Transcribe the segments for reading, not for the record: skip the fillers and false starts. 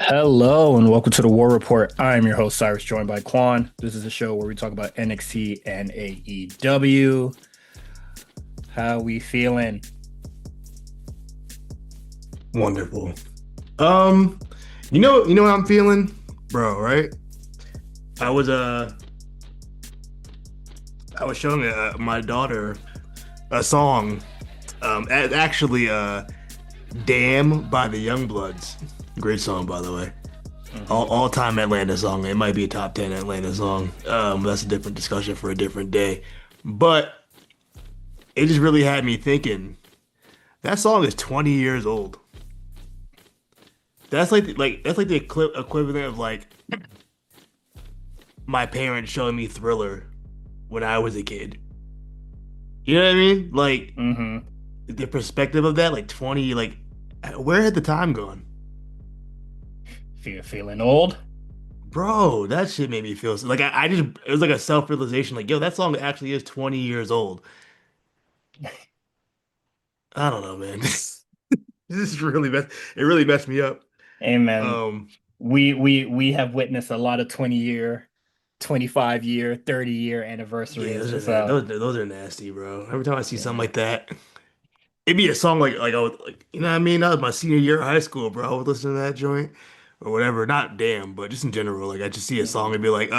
Hello and welcome to the War Report. I am your host, Cyrus, joined by Quan. This is a show where we talk about NXT and AEW. How we feeling? Wonderful. Um, you know what I'm feeling, bro, right? I was I was showing my daughter a song, actually "Damn" by the Youngbloods. Great song, by the way. Mhm. All time Atlanta song. It might be a top 10 Atlanta song. That's a different discussion for a different day. But it just really had me thinking. That song is 20 years old. That's like the equivalent of like my parents showing me Thriller when I was a kid. You know what I mean? Like Mm-hmm. the perspective of that, like 20, like where had the time gone? Feeling old? Bro, that shit made me feel like I just it was like a self-realization, like, yo, that song actually is 20 years old. I don't know, man. This is really it really messed me up. Amen. Um, We have witnessed a lot of 20-year, 25-year, 30-year yeah, anniversaries. those are So those are nasty, bro. Every time I see something yeah. like that, it'd be a song like I would like, you know what I mean? That was my senior year of high school, bro. I would listen to that joint or whatever. Not damn, but just in general. Like I just see a song Mhm. and be like,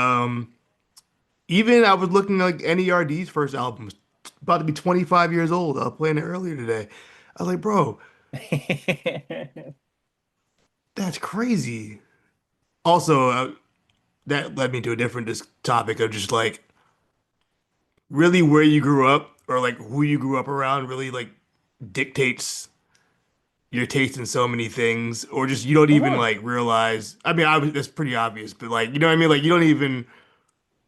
even I was looking like NERD's first album was about to be 25 years old. I was playing it earlier today. I was like, bro, that's crazy. Also, that led me to a different topic of just like really where you grew up or like who you grew up around really like dictates your taste in so many things, or just you don't even Sure. like realize. I mean, that's pretty obvious, but like, you know what I mean? Like, you don't even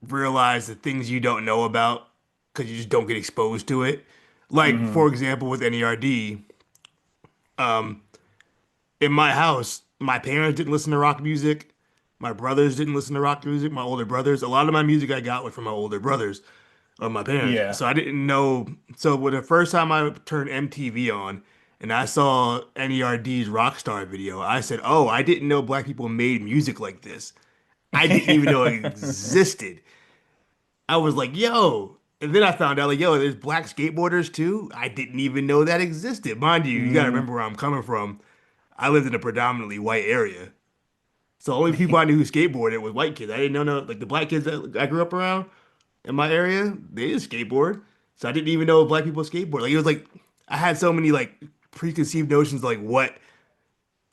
realize the things you don't know about because you just don't get exposed to it. Like, Hmm. for example, with NERD, in my house, my parents didn't listen to rock music. My brothers didn't listen to rock music. My older brothers, a lot of my music I got was from my older brothers or my parents. Yeah. So I didn't know. So when the first time I turned MTV on and I saw NERD's Rockstar video, I said, "Oh, I didn't know black people made music like this. I didn't even know it existed." I was like, "Yo." And then I found out, like, yo, there's black skateboarders too. I didn't even know that existed. Mind you, you gotta Mm. remember where I'm coming from. I lived in a predominantly white area. So the only people I knew who skateboarded was white kids. I didn't know no like the black kids that I grew up around in my area, they didn't skateboard. So I didn't even know black people skateboard. Like it was like I had so many like preconceived notions of, like what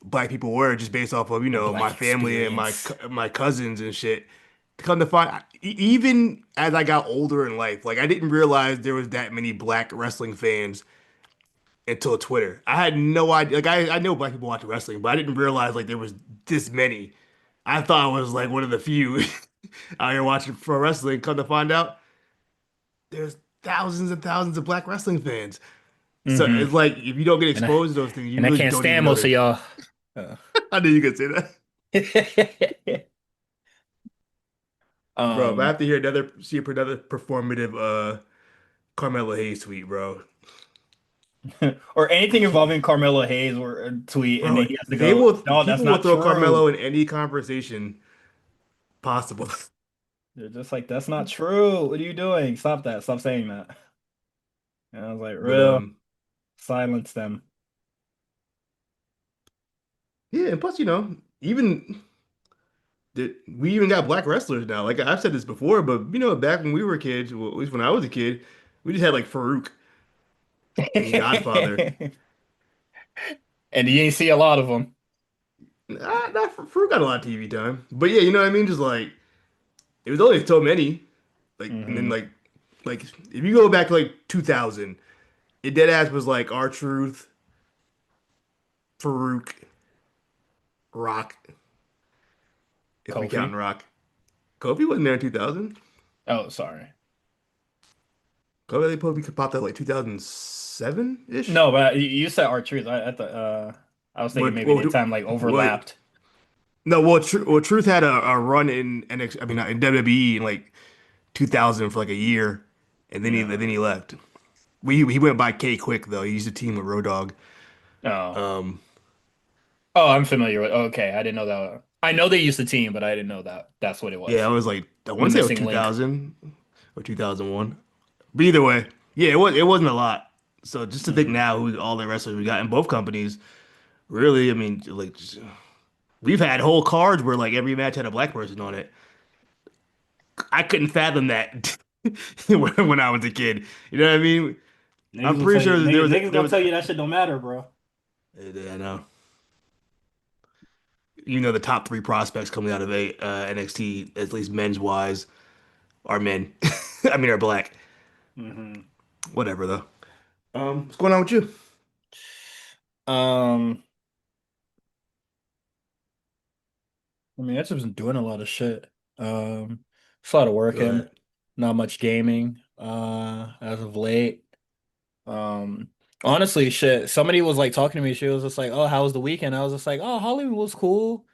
black people were just based off of, The my Black family and experience. my cousins and shit. To come to find, even as I got older in life, like I didn't realize there was that many black wrestling fans until Twitter. I had no idea. Like I know black people watch wrestling, but I didn't realize like there was this many. I thought I was like one of the few out here watching pro wrestling. Come to find out, there's thousands and thousands of black wrestling fans. So Hmm. it's like if you don't get And I exposed to those things, you and I really can't don't even stand know most of that. y'all. Uh. I knew you could say that, bro. If I Um, have to see another performative Carmelo Hayes tweet, bro. or anything involving Carmelo Hayes or a tweet, and then Bro, he has to they go, will "No, that's people will not throw true." Carmelo in any conversation possible. They're just like, "That's not true. What are you doing? Stop that. Stop saying that." And I was like, But "Real, silence them." yeah, and plus, even we even got black wrestlers now. Like I've said this before, but back when we were kids, well, at least when I was a kid, we just had like Farouk and Godfather. And you ain't see a lot of them. Not Farouk got a lot of TV time, but yeah, you know what I mean. Just like it was only so many. Like and then Hmm. like if you go back to like 2000, it dead ass was like R-Truth, Farouk, Rock, if we count Kofi. Rock. Kofi wasn't there in 2000. Oh, sorry. Kofi popped out like 2007 ish. No, but you said R-Truth. I thought I was thinking What maybe what the time like what? overlapped. No, Truth had a run in NX, I mean not in WWE in like 2000 for like a year, and Yeah. then he left. He went by K Quick though. He used to team with Road Dogg. Oh. Oh, I'm familiar with. Okay, I didn't know that. I know they used the team, but I didn't know that that's what it Yeah, I was. was like, I The want to say it was missing link. 2000 or 2001. But either way, yeah, it wasn't a lot. So just to think Hmm. now who all the wrestlers we got in both companies, really, I mean, like we've had whole cards where like every match had a black person on it. I couldn't fathom that when I was a kid. You know what I mean? Niggas I'm gonna pretty tell you. sure that Niggas, niggas there gonna was tell you that shit don't matter, bro. I know. You know the top three prospects coming out of a NXT, at least men's wise, are men. I mean, are black. Hmm. Whatever though. What's going on with you? Um, I mean, I've just been doing a lot of shit. It's a lot of Feel working, that. not much gaming. As of late. Um, Honestly, shit. Somebody was like talking to me. She was just like, "Oh, how was the weekend?" I was just like, "Oh, Hollywood was cool."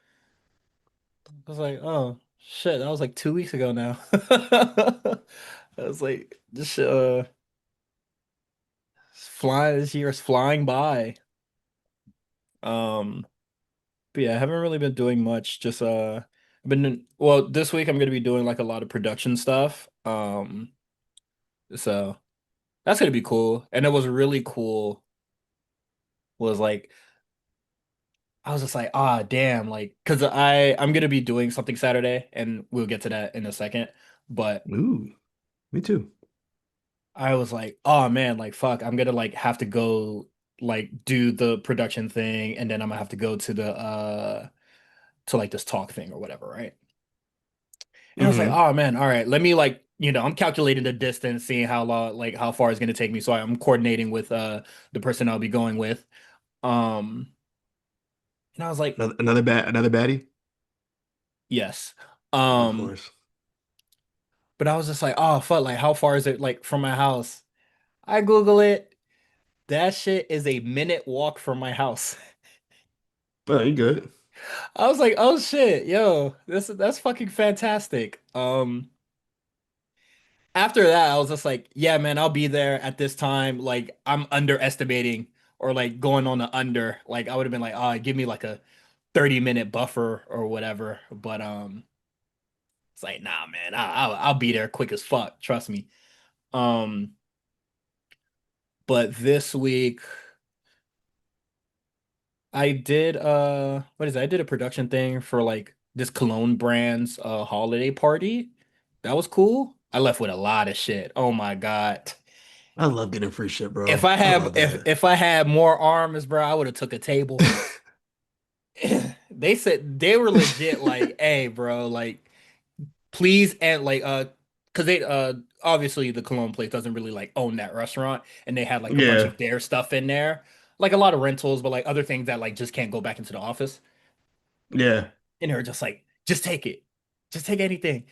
I was like, "Oh, shit." That was like 2 weeks ago now. I was like, "This shit, this year is flying by." Um, but yeah, I haven't really been doing much. Just I've been well, this week I'm gonna be doing like a lot of production stuff. So that's gonna be cool. And it was really cool. Was like I was just like, ah, damn, like, cause I'm gonna be doing something Saturday, and we'll get to that in a second. But Ooh, me too. I was like, oh man, like fuck, I'm gonna like have to go like do the production thing, and then I'm gonna have to go to like this talk thing or whatever, right? And I was like, Hmm. oh man, all right, let me like, I'm calculating the distance, seeing how long, like how far it's gonna take me. So I'm coordinating with the person I'll be going with. Um, and I was like, Another baddie. yes. Of Um, course. but I was just like, oh fuck, like how far is it like from my house? I Google it. That shit is a minute walk from my house. Oh, you good? I was like, oh shit, yo, that's fucking fantastic. After that, I was just like, yeah, man, I'll be there at this time. Like, I'm underestimating or like going on the under. Like, I would have been like, oh, give me like a 30-minute buffer or whatever. But it's like, nah, man, I'll be there quick as fuck. Trust me. Um, but this week. I did what is it? I did a production thing for like this cologne brand's holiday party. That was cool. I left with a lot of shit. Oh my God. I love getting free shit, If bro. I I have love that. if I had more arms, bro, I would have took a table. They said they were legit like, "Hey, bro, like please and like cuz they obviously the cologne place doesn't really like own that restaurant and they had like a bunch Yeah, of their stuff in there. Like a lot of rentals, but like other things that like just can't go back into the office. yeah. And they're just like, just take it. Just take anything.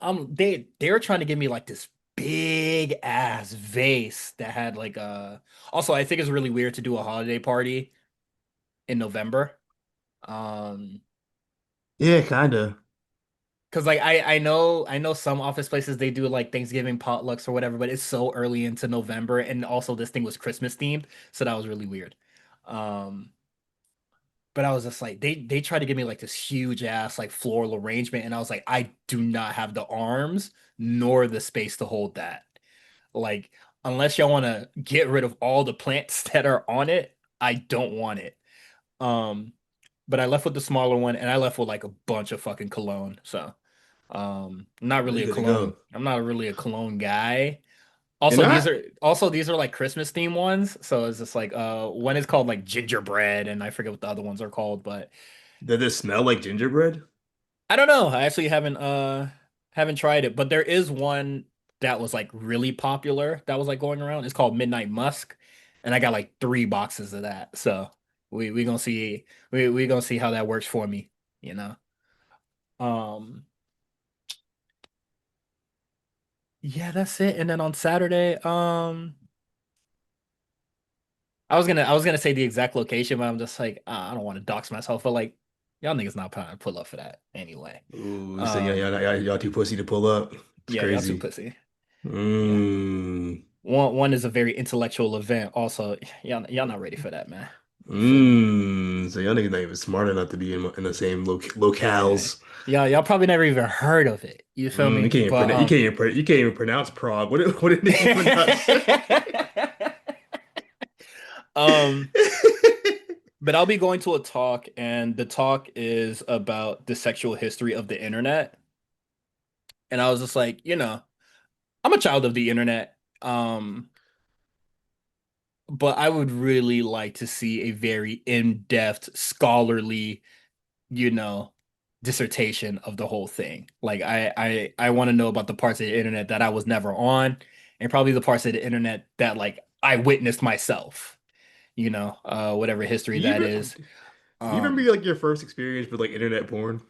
They were trying to give me like this big ass vase that had like also I think it's really weird to do a holiday party in November. Um Yeah, kinda. because like I know some office places they do like Thanksgiving potlucks or whatever, but it's so early into November and also this thing was Christmas themed, so that was really weird. Um But I was just like, they tried to give me like this huge ass like floral arrangement, and I was like, I do not have the arms nor the space to hold that. Like, unless y'all want to get rid of all the plants that are on it, I don't want it. Um, but I left with the smaller one, and I left with like a bunch of fucking cologne. So, I'm not You're really a good to cologne. go. I'm not really a cologne guy. And I Also these are like Christmas themed ones. So it's just like one is called like gingerbread, and I forget what the other ones are called, but Did this smell like gingerbread? I don't know. I actually haven't tried it, but there is one that was like really popular that was like going around. It's called Midnight Musk, and I got like 3 boxes of that. So we gonna see we gonna see how that works for me, you know. Um yeah, that's it. And then on Saturday, I was gonna say the exact location, but I'm just like I don't want to dox myself, but like y'all niggas not trying to pull up for that anyway. Ooh, you say Um y'all too pussy to pull up. It's yeah, y'all too crazy. pussy. Yeah. Mm. One is a very intellectual event. Also, y'all not ready for that, man. So y'all niggas not even smart enough to be in the same Yeah. locales. Y'all probably never even heard of it. You feel You me? can't even But you can't even pronounce Prague. What did niggas pronounce? um but I'll be going to a talk, and the talk is about the sexual history of the internet. And I was just like, I'm a child of the internet. But I would really like to see a very in-depth scholarly, you know, dissertation of the whole thing. Like I want to know about the parts of the internet that I was never on, and probably the parts of the internet that like I witnessed myself, whatever history Do you that even is. do you remember Um, like your first experience with like internet porn?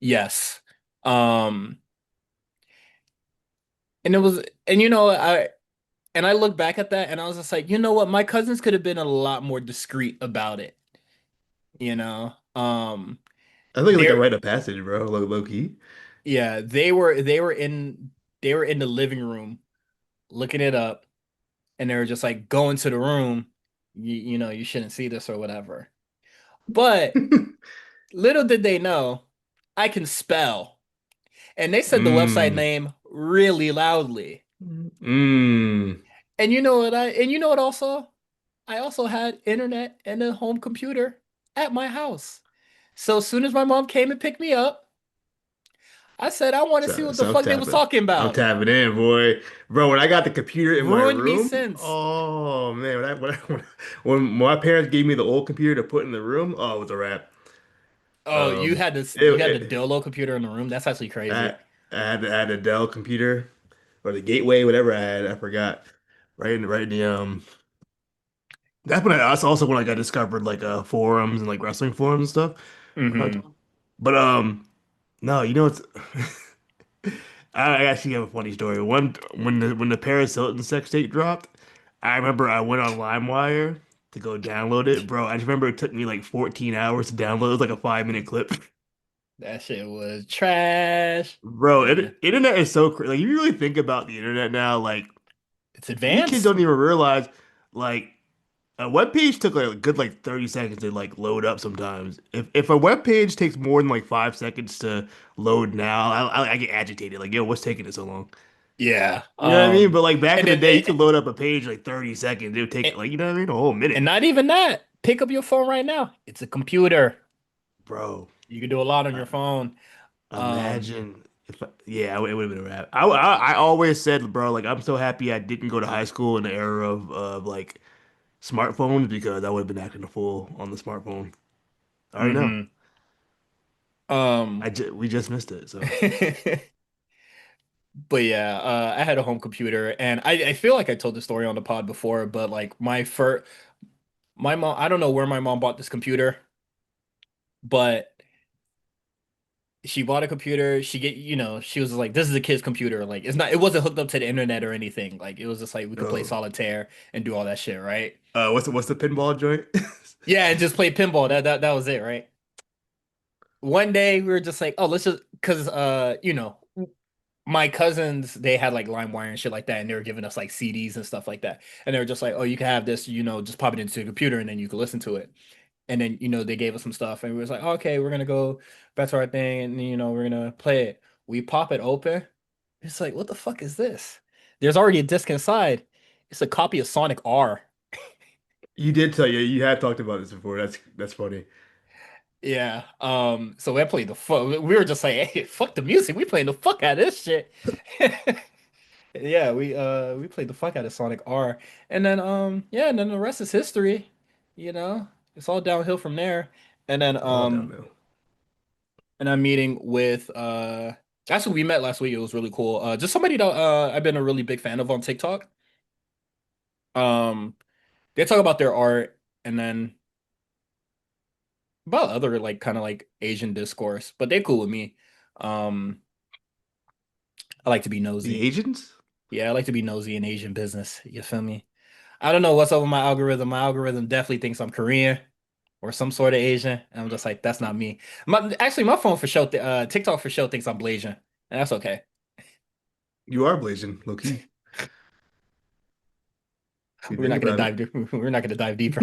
yes. Um, and it was and I look back at that and I was just like, you know what, my cousins could have been a lot more discreet about it, you know. I think it's like a They're rite of passage, bro. Low key. Yeah, they were in the living room looking it up, and they were just like, go into the room. You shouldn't see this or whatever. But little did they know, I can spell. And they said the website Mm. name really loudly. Mm. And you know what also? I also had internet and a home computer at my house. So as soon as my mom came and picked me up, I said I want to see what the So I'm fuck they was tapping. talking I'm about. tapping in, boy. Bro, when I got the computer in my Ruined me room, since. oh man, when my parents gave me the old computer to put in the room, oh, it was a wrap. Oh, you Um, had this it, you had the it Dolo computer in the room? That's actually crazy. I had a Dell computer or the Gateway, whatever I had, I forgot. Right in the that's also when like I discovered like forums and like wrestling forums and stuff. Hmm. But no, you know it's I actually have a funny story. When the Paris Hilton sex tape dropped, I remember I went on LimeWire to go download it, bro. I just remember it took me like 14 hours to download. It was like a 5 minute clip. That shit was trash. Bro, Yeah. internet is so crazy. Like, if you really think about the internet now, like It's these kids advanced. don't even realize, like a web page took like a good like 30 seconds to like load up sometimes. If a web page takes more than like 5 seconds to load now, I get agitated. Like, yo, what's taking it so long? Yeah. You know what I mean? But like back And in the then day, you could load up a page like 30 seconds. It would take and, like, you know what I mean? A whole and minute. not even that. Pick up your phone right now. It's a computer. Bro, You can do a lot on uh, your phone. Um, imagine if yeah, it would have been a wrap. I always said, bro, like I'm so happy I didn't go to high school in the era of like smartphones because I would have been acting a fool on the smartphone. I already know. hmm. Um, We just missed it. So but yeah, I had a home computer, and I feel like I told the story on the pod before, but like my mom, I don't know where my mom bought this computer, but she bought a computer. She was like, this is a kid's computer. Like, it wasn't hooked up to the internet or anything. Like, it was just like we could play oh. solitaire and do all that shit, right? What's the pinball joint? Yeah, and just play pinball. That was it, right? One day we were just like, oh, let's just because my cousins, they had like LimeWire and shit like that, and they were giving us like CDs and stuff like that. And they were just like, oh, you can have this, just pop it into your computer and then you can listen to it. And then, they gave us some stuff and we was like, oh, okay, we're gonna go back to our thing and we're gonna play it. We pop it open. It's like, what the fuck is this? There's already a disc inside. It's a copy of Sonic R. You did tell you had talked about this before. That's funny. Yeah. So we played the fuck. We were just like, hey, fuck the music. We playing the fuck out of this shit. Yeah, we played the fuck out of Sonic R. And then yeah, and then the rest is history. You know, it's all downhill from there. And then All downhill. and I'm meeting with actually we met last week. It was really cool. Just somebody that I've been a really big fan of on TikTok. Um they talk about their art and then about other like kind of like Asian discourse, but they're cool with me. Um I like to be The nosy. Asians? Yeah, I like to be nosy in Asian business. You feel me? I don't know what's up with my algorithm. My algorithm definitely thinks I'm Korean or some sort of Asian. And I'm just like, that's not me. My phone for sure, TikTok for sure thinks I'm Blasian, and that's okay. You are Blasian, low key. If you think about it. We're not gonna dive deeper.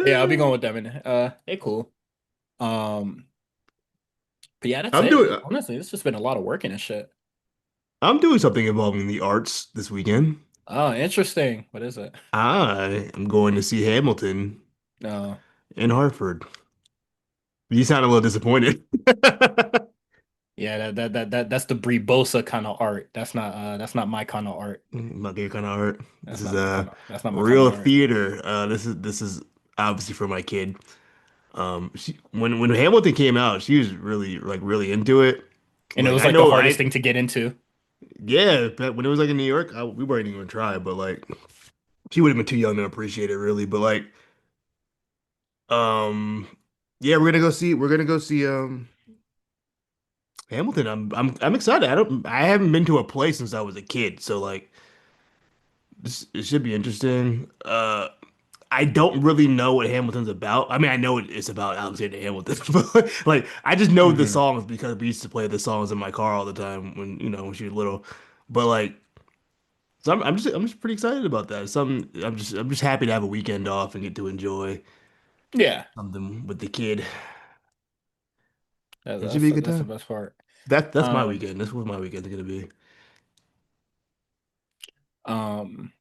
Yeah, I'll be Uh, going with them. And they cool. Um, but yeah, that's I'm it. doing Honestly, it's just been a lot of working and shit. I'm doing something involving the arts this weekend. Oh, interesting. What is it? I am going to see Hamilton No. in Hartford. You sound a little disappointed. Yeah, that's the Brie Bosa kind of art. That's not my kind of art. Not your kind of art. This That's is not my kind of that's not my kind of real art. theater. This is obviously for my kid. When Hamilton came out, she was really really into it. And it Like was I like the know hardest I thing to get into. yeah, but when it was like in New York, we weren't even gonna try. But like she would have been too young to appreciate it really. But like um yeah, we're gonna go see Hamilton. I'm excited. I haven't been to a play since I was a kid, so like it should be interesting. I don't really know what Hamilton's about. I mean, I know it's about Alexander Hamilton, but like I just know the Hmm. songs because we used to play the songs in my car all the time when when she was little. But like, so I'm just pretty excited about that. I'm just happy to have a weekend off and get to enjoy Yeah, something with the kid. that's It should be a good that's the time. best part. That's my Um, weekend. That's what my weekend's gonna be. um,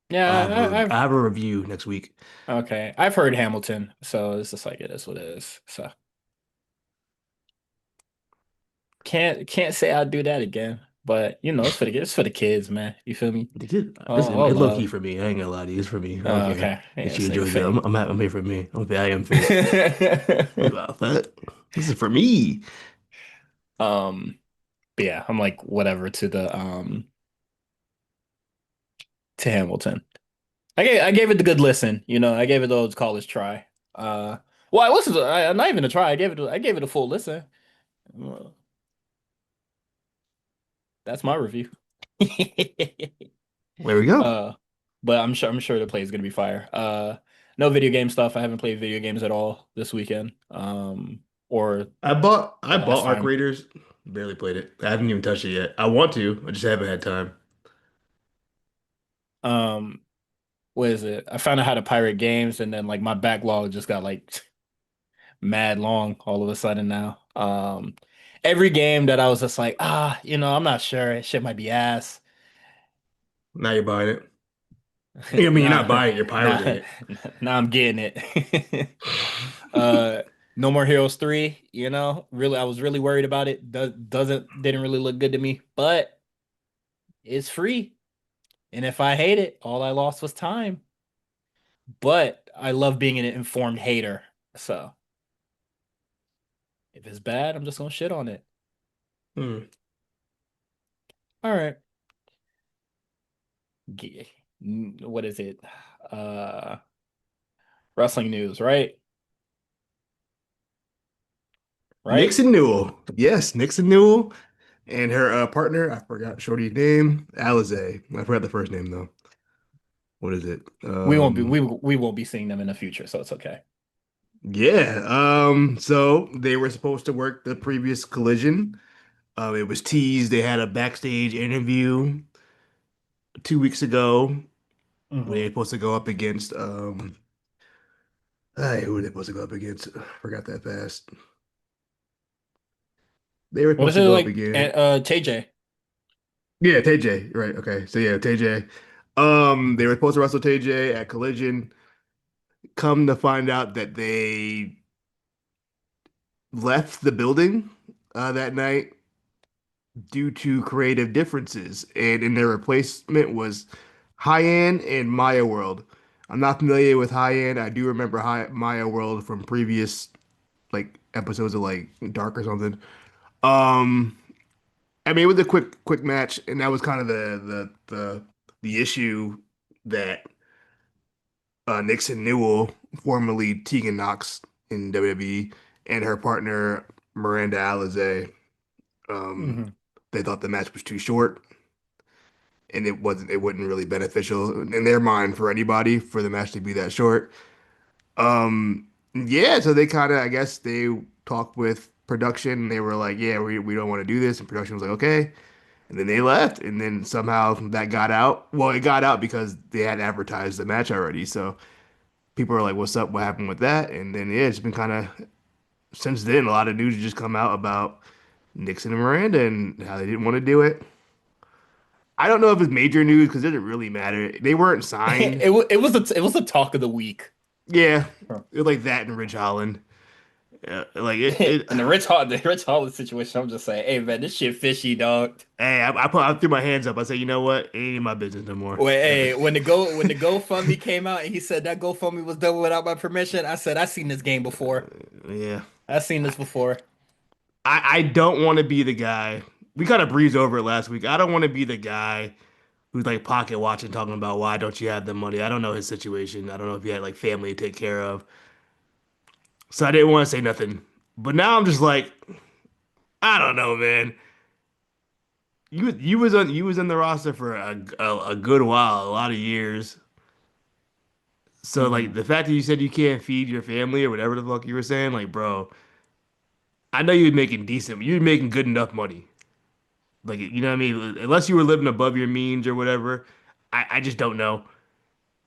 yeah, I have a review next week. okay. I've heard Hamilton, so it's just like it is what it is. So can't say I'd do that again. But you know, it's for the kids, man. You feel me? Listen, All it's low key love. for me. I ain't gonna lie to you. It's for me. I don't Oh, care okay. Yeah, if she this nigga enjoys it. fake. I'm here for me. I'm a Valiant fan. What about that? This is for me. But yeah, I'm like whatever to the to Hamilton. I gave it the good listen, you know. I gave it the old college try. Uh, well, I listened to not even a try. I gave it a full listen. Well, that's my review. There we go. Uh, but I'm sure the play is gonna be fire. No video game stuff. I haven't played video games at all this weekend. Or I the last bought Arc time. Raiders. Barely played it. I haven't even touched it yet. I want to. I just haven't had time. Um, what is it? I found out how to pirate games, and then like my backlog just got like mad long all of a sudden now. Every game that I was just like, you know, I'm not sure. Shit might be ass. Now you're buying it. I mean, you're not Nah, buying it. You're pirating nah, it. nah, I'm getting it. Uh, No More Heroes 3, you know, really, I was really worried about it. Didn't really look good to me, but it's free. And if I hate it, all I lost was time. But I love being an informed hater. So if it's bad, I'm just gonna shit on it. Hmm. All right. What is it? Uh, Wrestling news, right? Right? Nixon Newell. Yes, Nixon Newell and her partner. I forgot Shorty's name. Alize. I forgot the first name though. What is it? We won't be seeing them in the future, so it's okay. Yeah. So they were supposed to work the previous collision. It was teased. They had a backstage interview 2 weeks ago where they were Hmm. supposed to go up against who were they supposed to go up against? Forgot that fast. They were supposed Was to it go up like again. TJ? Yeah, TJ. Right. Okay. So yeah, TJ. They were supposed to wrestle TJ at Collision. Come to find out that they left the building that night due to creative differences, and in their replacement was High End and Maya World. I'm not familiar with High End. I do remember Maya World from previous like episodes of like Dark or something. Um, I mean, it was a quick match, and that was kind of the issue that Nixon Newell, formerly Tegan Knox in WWE, and her partner Miranda Alizé, um, Hmm. they thought the match was too short, and it wasn't really beneficial in their mind for anybody for the match to be that short. Yeah, so they kind of, I guess they talked with production. And they were like, yeah, we don't want to do this, and production was like, okay. And then they left, and then somehow that got out. Well, it got out because they had advertised the match already. So people are like, "What's up? What happened with that?" And then yeah, it's been kind of since then. A lot of news just come out about Nixon and Miranda and how they didn't want to do it. I don't know if it's major news because it didn't really matter. They weren't signed. It was the talk of the week. Yeah, Huh. it like that in Ridge Holland. Yeah, like it. In the Rich Holland situation, I'm just saying, hey man, this shit fishy, dog. Hey, I threw my hands up. I said, you know what? It ain't my business no more. Wait, hey, when the GoFundMe came out and he said that GoFundMe was done without my permission, I said I seen this game before. Yeah. I seen this before. I don't want to be the guy. We kind of breezed over it last week. I don't want to be the guy who's like pocket watching, talking about why don't you have the money. I don't know his situation. I don't know if he had like family to take care of. So I didn't want to say nothing. But now I'm just like, I don't know, man. You was in the roster for a good while, a lot of years. So like Hmm. the fact that you said you can't feed your family or whatever the fuck you were saying, like, bro, I know you're making decent, you're making good enough money. Like, you know what I mean? Unless you were living above your means or whatever, I just don't know.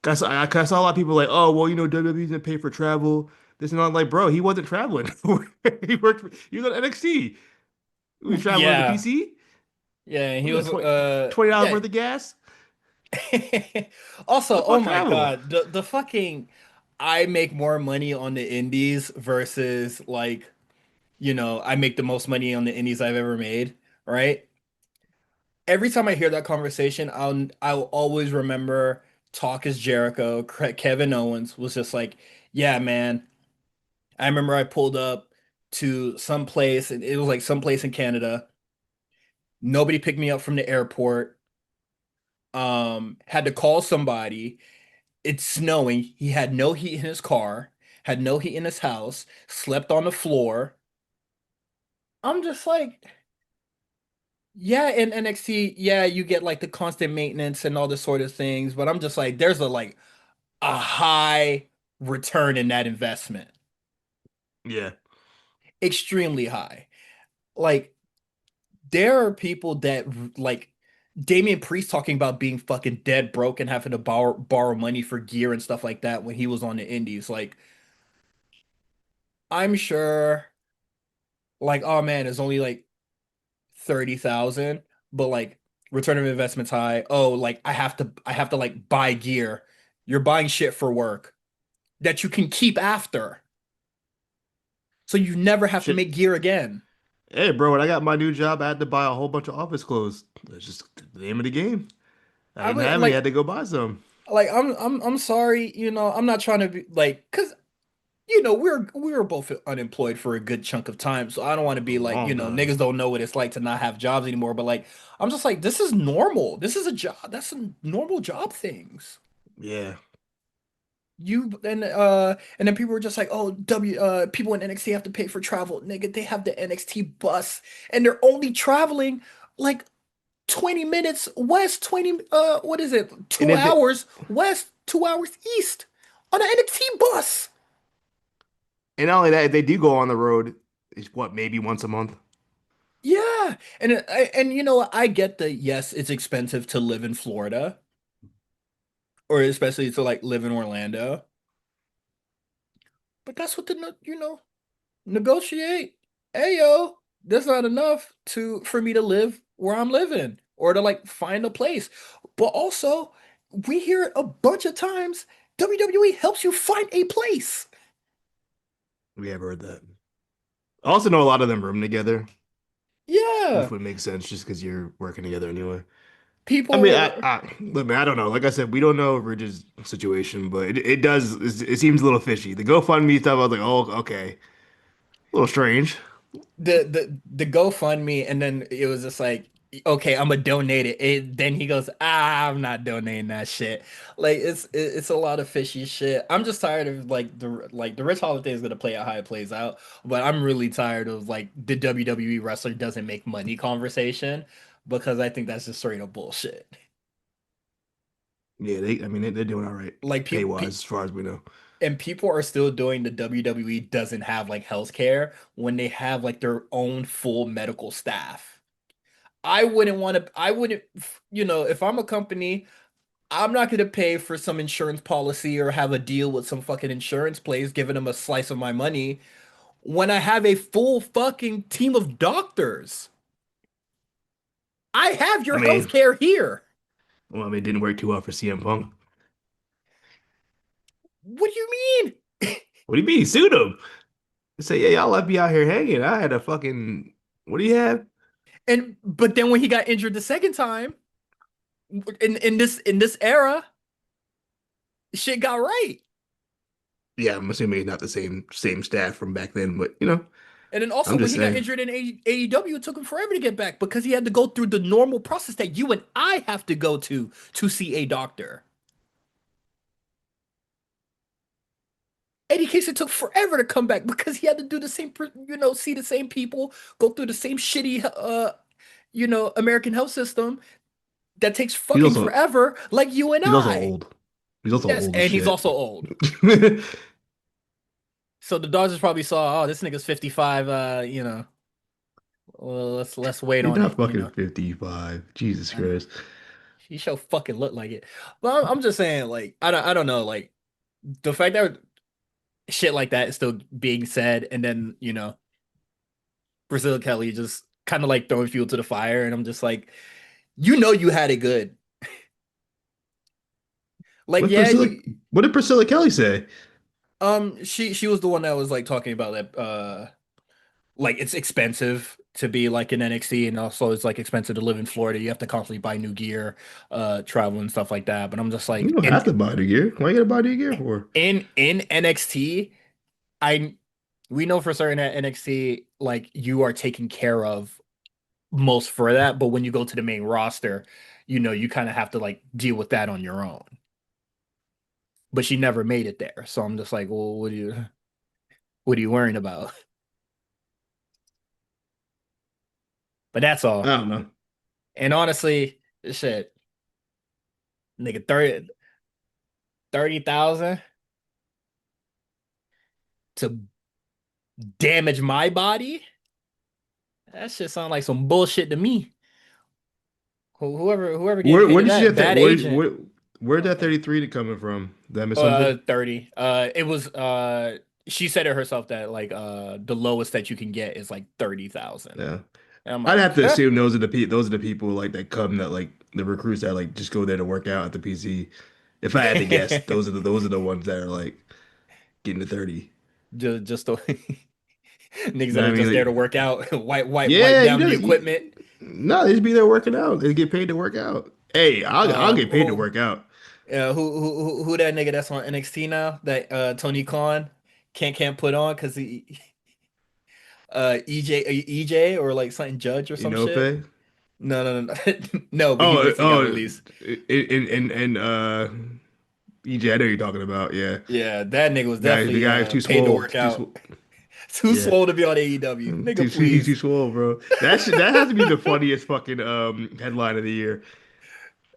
'Cause I saw a lot of people like, oh, well, WWE didn't pay for travel. This and all. Like, bro, he wasn't traveling. He was on NXT. He was traveling on the Yeah. PC. Yeah, he What was was that, $20 yeah. worth of gas? Also, The oh fuck my travel? God, the fucking I make more money on the indies versus like, I make the most money on the indies I've ever made, right? Every time I hear that conversation, I'll always remember Talk is Jericho. Kevin Owens was just like, "Yeah, man, I remember I pulled up to some place and it was like some place in Canada. Nobody picked me up from the airport. Had to call somebody. It's snowing. He had no heat in his car, had no heat in his house, slept on the floor. I'm just like, yeah, in NXT, yeah, you get like the constant maintenance and all this sort of things, but I'm just like, there's a high return in that investment. Yeah. Extremely high. Like, there are people that like Damian Priest talking about being fucking dead broke and having to borrow money for gear and stuff like that when he was on the indies. Like, I'm sure like, oh man, it's only like 30,000, but like return of investment's high. Oh, like I have to like buy gear. You're buying shit for work that you can keep after. So you never have to Shit. make gear again. Hey, bro, when I got my new job, I had to buy a whole bunch of office clothes. That's just the name of the game. I I didn't would have any. I had like to go buy some. I'm sorry, I'm not trying to be like cuz we were both unemployed for a good chunk of time, so I don't want to A be like, long time. niggas don't know what it's like to not have jobs anymore, but like I'm just like this is normal. This is a job. That's some normal job things. Yeah. And then people were just like, "Oh, people in NXT have to pay for travel." Nigga, they have the NXT bus and they're only traveling like 20 minutes west, 20 what is it? And 2 if they hours west, 2 hours east on an NXT bus. and not only that, if they do go on the road, it's what, maybe once a month? Yeah. And I get that yes, it's expensive to live in Florida or especially to like live in Orlando. But that's what negotiate. Hey yo, that's not enough for me to live where I'm living or to like find a place. But also, we hear it a bunch of times. WWE helps you find a place. We have heard that. I also know a lot of them room together, which Yeah, would make sense just because you're working together anyway. I mean, people. look, man, I don't know. Like I said, we don't know Ridge's situation, but it does. It seems a little fishy. The GoFundMe stuff, I was like, oh, okay, a little strange. The GoFundMe, and then it was just like, okay, I'm gonna donate it. Then he goes, I'm not donating that shit. Like it's a lot of fishy shit. I'm just tired of like the Rich Holiday is gonna play out how it plays out, but I'm really tired of like the WWE wrestler doesn't make money conversation because I think that's just straight up bullshit. Yeah, I mean, they're doing all right Like pay people, wise, as far as we know. and people are still doing the WWE doesn't have like healthcare when they have like their own full medical staff. I wouldn't want to. I wouldn't. If I'm a company, I'm not going to pay for some insurance policy or have a deal with some fucking insurance place giving them a slice of my money when I have a full fucking team of doctors. I have I your mean, healthcare here. well, I mean, it didn't work too well for CM Punk. What do you mean? What do you mean? He sued him. Say, yeah, y'all left me out here hanging. I had a fucking, what do you have? And but then when he got injured the second time in this era, shit got right. Yeah, I'm assuming it's not the same staff from back then, but And then I'm also when just he got saying. injured in AEW, it took him forever to get back because he had to go through the normal process that you and I have to go to see a doctor. Eddie Kingston took forever to come back because he had to do the same, see the same people, go through the same shitty, American health system that takes He's fucking also forever, like you and he's also I. old. He's also Yes, old as and he's shit. also old. He's So the Dodgers probably saw, oh, this nigga's 55. Well, let's wait on not it. fucking 55. Jesus I know Christ. he shall fucking look like it. But I'm just saying, like, I don't know, like the fact that shit like that is still being said, and then Priscilla Kelly just kind of like throwing fuel to the fire, and I'm just like, you had it good. Like, What yeah, Priscilla? What did Priscilla Kelly say? she was the one that was like talking about that, like it's expensive to be like in NXT, and also it's like expensive to live in Florida. You have to constantly buy new gear, travel and stuff like that. But I'm just You like don't have to buy the gear. Why you gotta buy the gear for? in NXT, I we know for certain at NXT, like you are taken care of most for that, but when you go to the main roster, you kind of have to like deal with that on your own. But she never made it there. So I'm just like, well, what are you worrying about? But that's I all. don't know. And honestly, shit, nigga, 30,000 to damage my body? That shit sound like some bullshit to me. Whoever getting Where paid where to did she that, get that? bad agent. Where'd that Okay. 33 coming from? Did I miss something? 30. It was she said it herself that like the lowest that you can get is like 30,000. Yeah. And I'm I'd like, have to huh? assume those are the people like that come that like the recruits that like just go there to work out at the PC. If I had to guess, those are the ones that are like getting to 30. Just the niggas You know that what are I mean? just there Like, to work out, wipe yeah, down the equipment. no, they just be there working out. They get paid to work out. Hey, I'll get paid to Who work out. who that nigga that's on NXT now that Tony Khan can't put on because he EJ or like something Judge or You some know, shit. Faye? No, no, no, no. No, but he Oh, recently got oh, released. and EJ, I know you're talking about. Yeah, Yeah, that nigga was the definitely guy who's too paid to swole, work too out. swole. Too Yeah, slow to be on AEW. Nigga, he's too please. swole, bro. That has to be the funniest fucking headline of the year.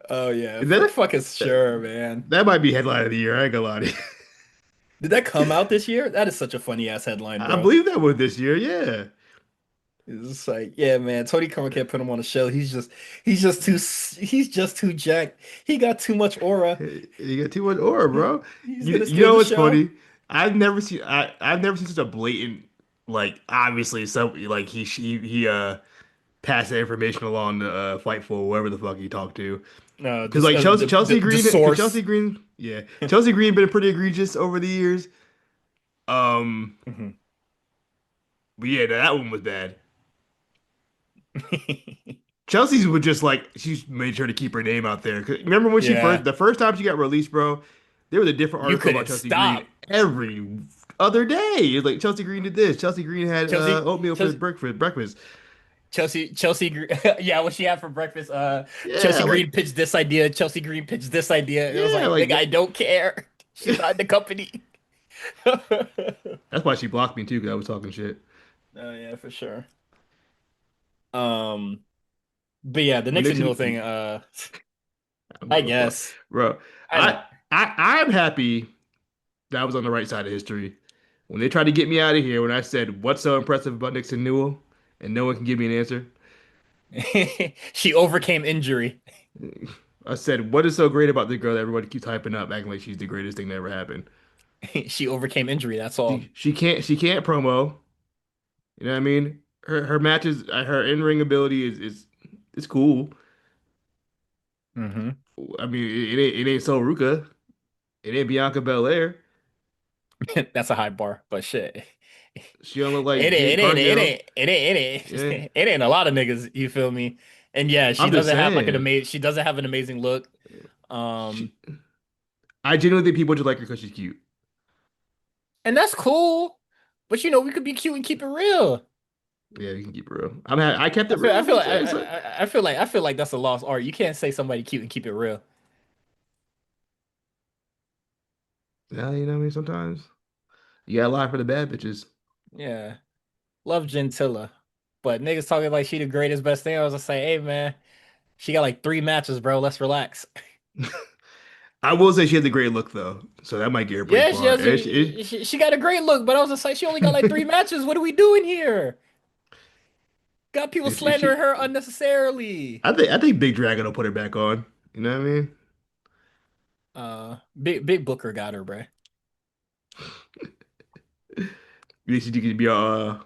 Oh yeah, Is for that fucking that, sure, man. that might be headline of the year? I ain't gonna lie to you. Did that come out this year? That is such a funny ass headline, I bro. believe that was this year. Yeah, It's just like, yeah, man. Tony Khan can't put him on a show. He's just too jacked. He got too much aura. you got too much aura, bro. He's You gonna you steal know the what's show. funny? I've never seen such a blatant obviously some like he pass that information along to Fightful, whoever the fuck he talked to. No, Because like the, the the Chelsea source. Green, yeah, Chelsea Green been pretty egregious over the years. Um, Mhm. but yeah, that one was bad. Chelsea's was just like she made sure to keep her name out there. 'Cause remember when Yeah, the first time she got released, bro? There was a different you article about couldn't Chelsea Green stop. every other day. It's like Chelsea Green did this. Chelsea Green had Chelsea, oatmeal for his Chelsea, breakfast. Yeah, what she had for breakfast. Yeah, Chelsea like Green pitched this idea. Chelsea Green pitched this idea. It was yeah, like, like nigga, that. I don't care. She's not in the company. That's why she blocked me too because I was talking shit. Oh yeah, for sure. Um, but yeah, the But Nixon Newell Nixon, thing, I don't I give a fuck, guess. bro. I don't. I'm happy that I was on the right side of history when they tried to get me out of here. When I said what's so impressive about Nixon Newell, and no one can give me an answer. She overcame injury. I said, what is so great about the girl that everybody keeps hyping up, acting like she's the greatest thing that ever happened? She overcame injury, that's all. She can't promo. You know what I mean? Her matches, her in-ring ability is cool. Hmm. I mean, it ain't Sol Ruka. It ain't Bianca Belair. That's a high bar, but shit. She don't look like Jade Cargill. Yeah, It ain't a lot of niggas, you feel me? And yeah, she I'm just doesn't have like saying. she doesn't have an amazing look. Um, She, I genuinely think people just like her because she's cute. and that's cool. But you know, we could be cute and keep it real. Yeah, you can keep it real. I kept it real. I feel like that's a lost art. You can't say somebody cute and keep it real. Yeah, you know what I mean. Sometimes you gotta lie for the bad bitches. Yeah. Love Gentilla. But niggas talking like she the greatest best thing. I was just say, hey man, she got like 3 matches, bro. Let's relax. I will say she has a great look though, so that might get her pretty Yeah, she far. has she got a great look, but I was just like, she only got like 3 matches. What are we doing here? Got people If slandering she, her unnecessarily. I think Big Dragon will put her back on. You know what I mean? Big Booker got her, bro. You think she could be a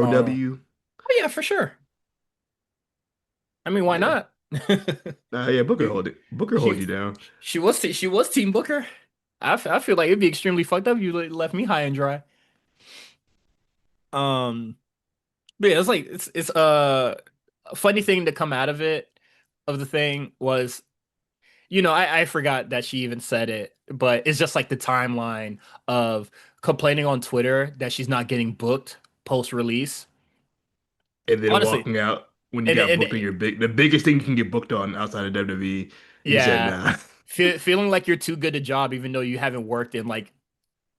Oh, ROW? oh yeah, for sure. I mean, why Yeah. not? Yeah, Booker hold it. Booker hold She you down. she was Team Booker. I feel like it'd be extremely fucked up if you left me high and dry. Um, but yeah, it's like it's a funny thing to come out of it of the thing was, you know, I forgot that she even said it, but it's just like the timeline of complaining on Twitter that she's not getting booked post release. And then Honestly, walking out when you got and booked on the biggest thing you can get booked on outside of WWE. You said yeah, nah. feeling like you're too good a job even though you haven't worked in like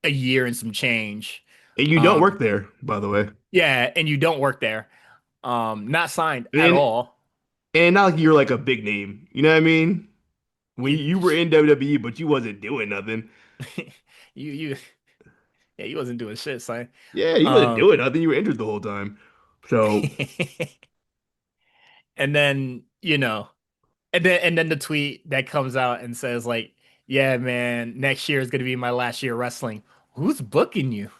a year and some change. And you don't work Um, there, by the way. yeah, and you don't work there. Not signed at And all. and not like you're like a big name. You know what I mean? When you were in WWE, but you wasn't doing nothing. You yeah, you wasn't doing shit, son. Yeah, you wasn't Um, doing nothing. You were injured the whole time. So and then, you know, and then the tweet that comes out and says like, "Yeah, man, next year is gonna be my last year wrestling." Who's booking you?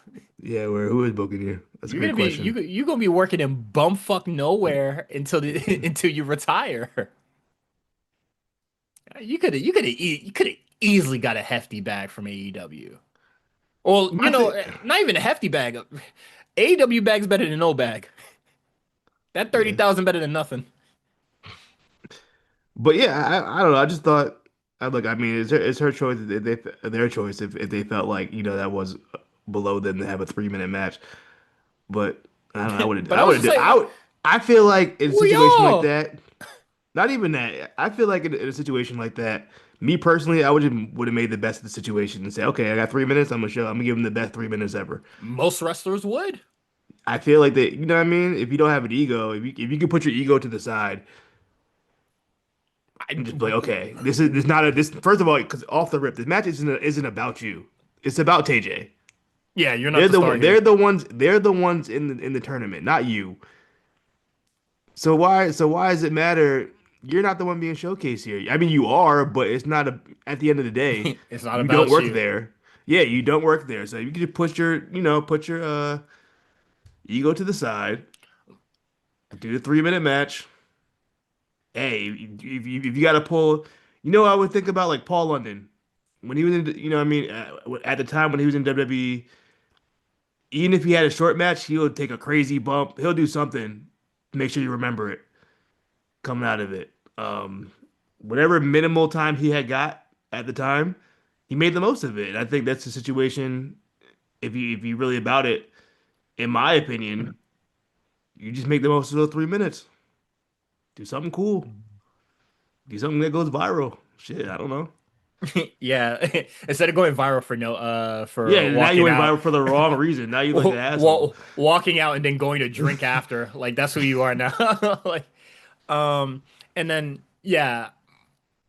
yeah, who is booking you? That's a You're great gonna be question. you gonna be working in bumfuck nowhere until until you retire. You could have easily got a hefty bag from AEW. Well, you My know, thing, not even a hefty bag. AEW bag's better than no bag. That yeah. 30,000 better than nothing. But yeah, I don't know. I just thought, look, I mean, it's her choice. Their choice if they felt like that was below them to have a 3 minute match. But I don't know. But I I was would just do. like, I feel like in a we situation like all. that, not even that. I feel like in a situation like that, me personally, I would have made the best of the situation and say, okay, I got 3 minutes. I'm gonna give them the best 3 minutes ever. Most wrestlers would. I feel like that. You know what I mean? If you don't have an ego, if you can put your ego to the side I, and just be like, okay, this not a this. First of all, because off the rip, this match isn't about you. It's about TJ. yeah, you're not the star here. They're the ones in the tournament, not you. So why does it matter? You're not the one being showcased here. I mean, you are, but it's not a. At the end of the day, It's not you don't about work you. there. Yeah, you don't work there. So you can just put your ego to the side, do the 3 minute match. Hey, if you got to pull, I would think about like Paul London when he was in, what I mean, at the time when he was in WWE. Even if he had a short match, he'll take a crazy bump. He'll do something to make sure you remember it coming out of it. Whatever minimal time he had got at the time, he made the most of it. And I think that's the situation. If you really about it, in my opinion, you just make the most of those 3 minutes. Do something cool. Do something that goes viral. Shit, I don't know. Yeah, instead of going viral for no for Yeah, now you walking went out, viral for the wrong reason. Now you look an asshole. walking out and then going to drink after, like that's who you are now. Like, um, and then yeah,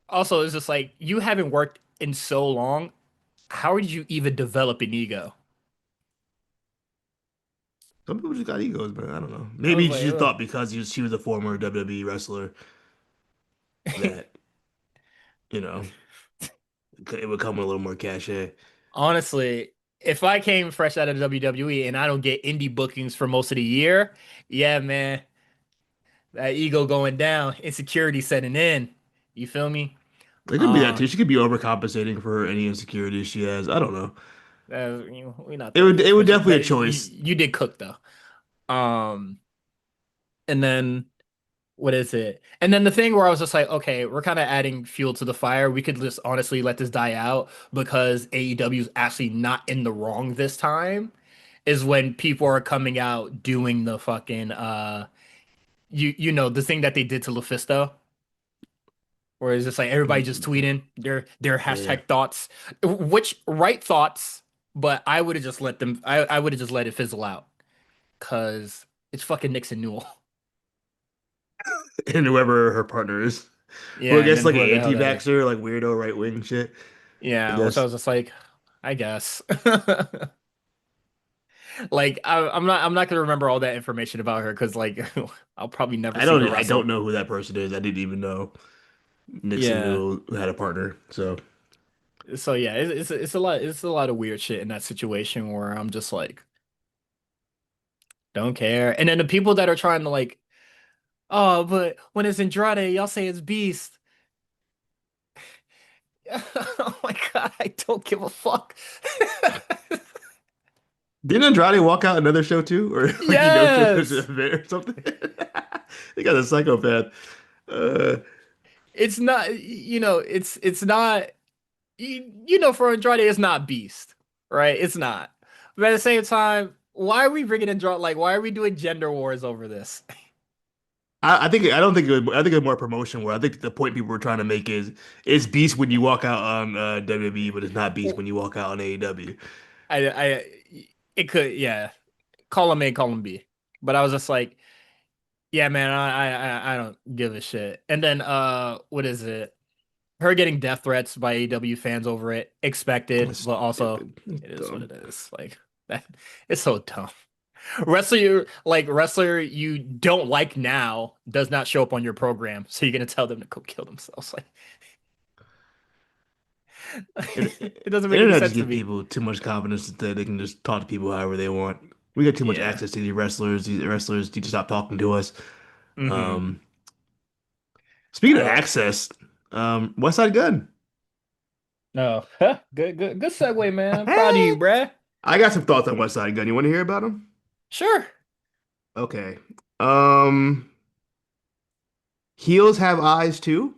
also it's just like you haven't worked in so long. How did you even develop an ego? Some people just got egos, but I don't know. I was Maybe like, she ugh. thought because she was a former WWE wrestler that, you know, it would come with a little more cachet. Honestly, if I came fresh out of WWE and I don't get indie bookings for most of the year, yeah, man, that ego going down, insecurity setting in. You feel me? It could be that too. Um, She could be overcompensating for any insecurities she has. I don't know. we're not It there would yet, it would but definitely a that choice. you did cook though. Um, and then what is it? And then the thing where I was just like, okay, we're kind of adding fuel to the fire. We could just honestly let this die out because AEW is actually not in the wrong this time. Is when people are coming out doing the fucking you know the thing that they did to Lufisto, where it's just like everybody just Mm, tweeting their yeah. hashtag thoughts, which right thoughts, but I would have just let them. I would have just let it fizzle out because it's fucking Nixon Newell. And whoever her partner is, who I Yeah, and guess then like an whoever the hell that is. anti-vaxxer, like weirdo right wing shit. I Yeah, which I guess was just like, I guess. Like I'm not gonna remember all that information about her because like I'll probably never see her I don't wrestle. know who that person is. I didn't even know Nixon Yeah. Newell had a partner. So So yeah, it's a lot of weird shit in that situation where I'm just like, don't care. And then the people that are trying to like, oh, but when it's Andrade, y'all say it's Beast. Oh my God, I don't give a fuck. didn't Andrade walk out another show too, or like he no showed an Yes. event or something? He got a psychopath. Uh, It's not, it's not, you know, for Andrade, it's not Beast, right? It's not. But at the same time, why are we bringing Andrade? Like, why are we doing gender wars over this? I think I don't think I think it's more promotion. Where I think the point people were trying to make is it's Beast when you walk out on WWE, but it's not Beast when you walk out on AEW. I, it could, yeah. Call him A, call him B. But I was just like, yeah, man, I don't give a shit. And then, what is it? Her getting death threats by AEW fans over it, expected, It's but also stupid. It's it is what dumb. it is. Like that, it's so dumb. Wrestler you don't like now does not show up on your program, so you're gonna tell them to go kill themselves. It doesn't make any Internet just sense to gives me. people too much confidence that they can just talk to people however they want. We got too much Yeah. access to these wrestlers. These wrestlers need to stop talking to us. Mm-hmm. Um, Speaking of Uh, access, West Side Gun. no. Huh. Good segue, man. Proud of you, bruh. I got some thoughts on West Side Gun. You want to hear about them? Sure. Okay. Um, Heels Have Eyes too.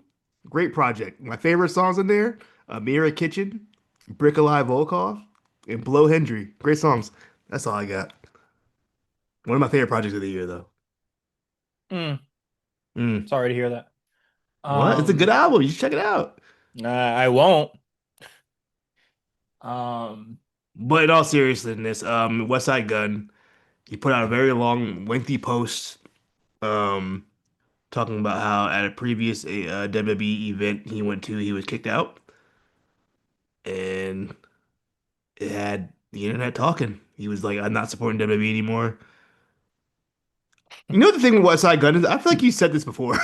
Great project. My favorite songs in there: Amira Kitchen, Brick Alive Volkov, and Blow Hendry. Great songs. That's all I got. One of my favorite projects of the year, though. Mm, Mm. sorry to hear that. What? It's a good album. You should check it out. I won't. Um, But in all seriousness, West Side Gun, he put out a very long, lengthy post, um, talking about how at a previous WWE event he went to, he was kicked out, and it had the internet talking. He was like, "I'm not supporting WWE anymore." You know the thing with West Side Gun is, I feel like you said this before.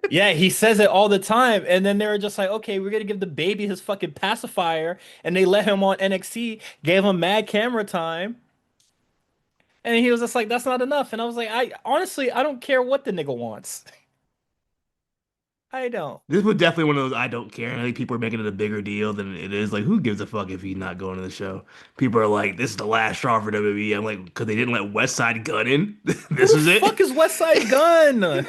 yeah, he says it all the time, and then they were just like, "Okay, we're gonna give the baby his fucking pacifier," and they let him on NXT, gave him mad camera time, and he was just like, "That's not enough." And I was like, "I honestly, I don't care what the nigga wants. I don't." This was definitely one of those I don't care. And I think people are making it a bigger deal than it is. Like, who gives a fuck if he's not going to the show? People are like, this is the last straw for WWE. I'm like, because they didn't let West Side Gun in. Who This the is it. fuck is West Side Gun?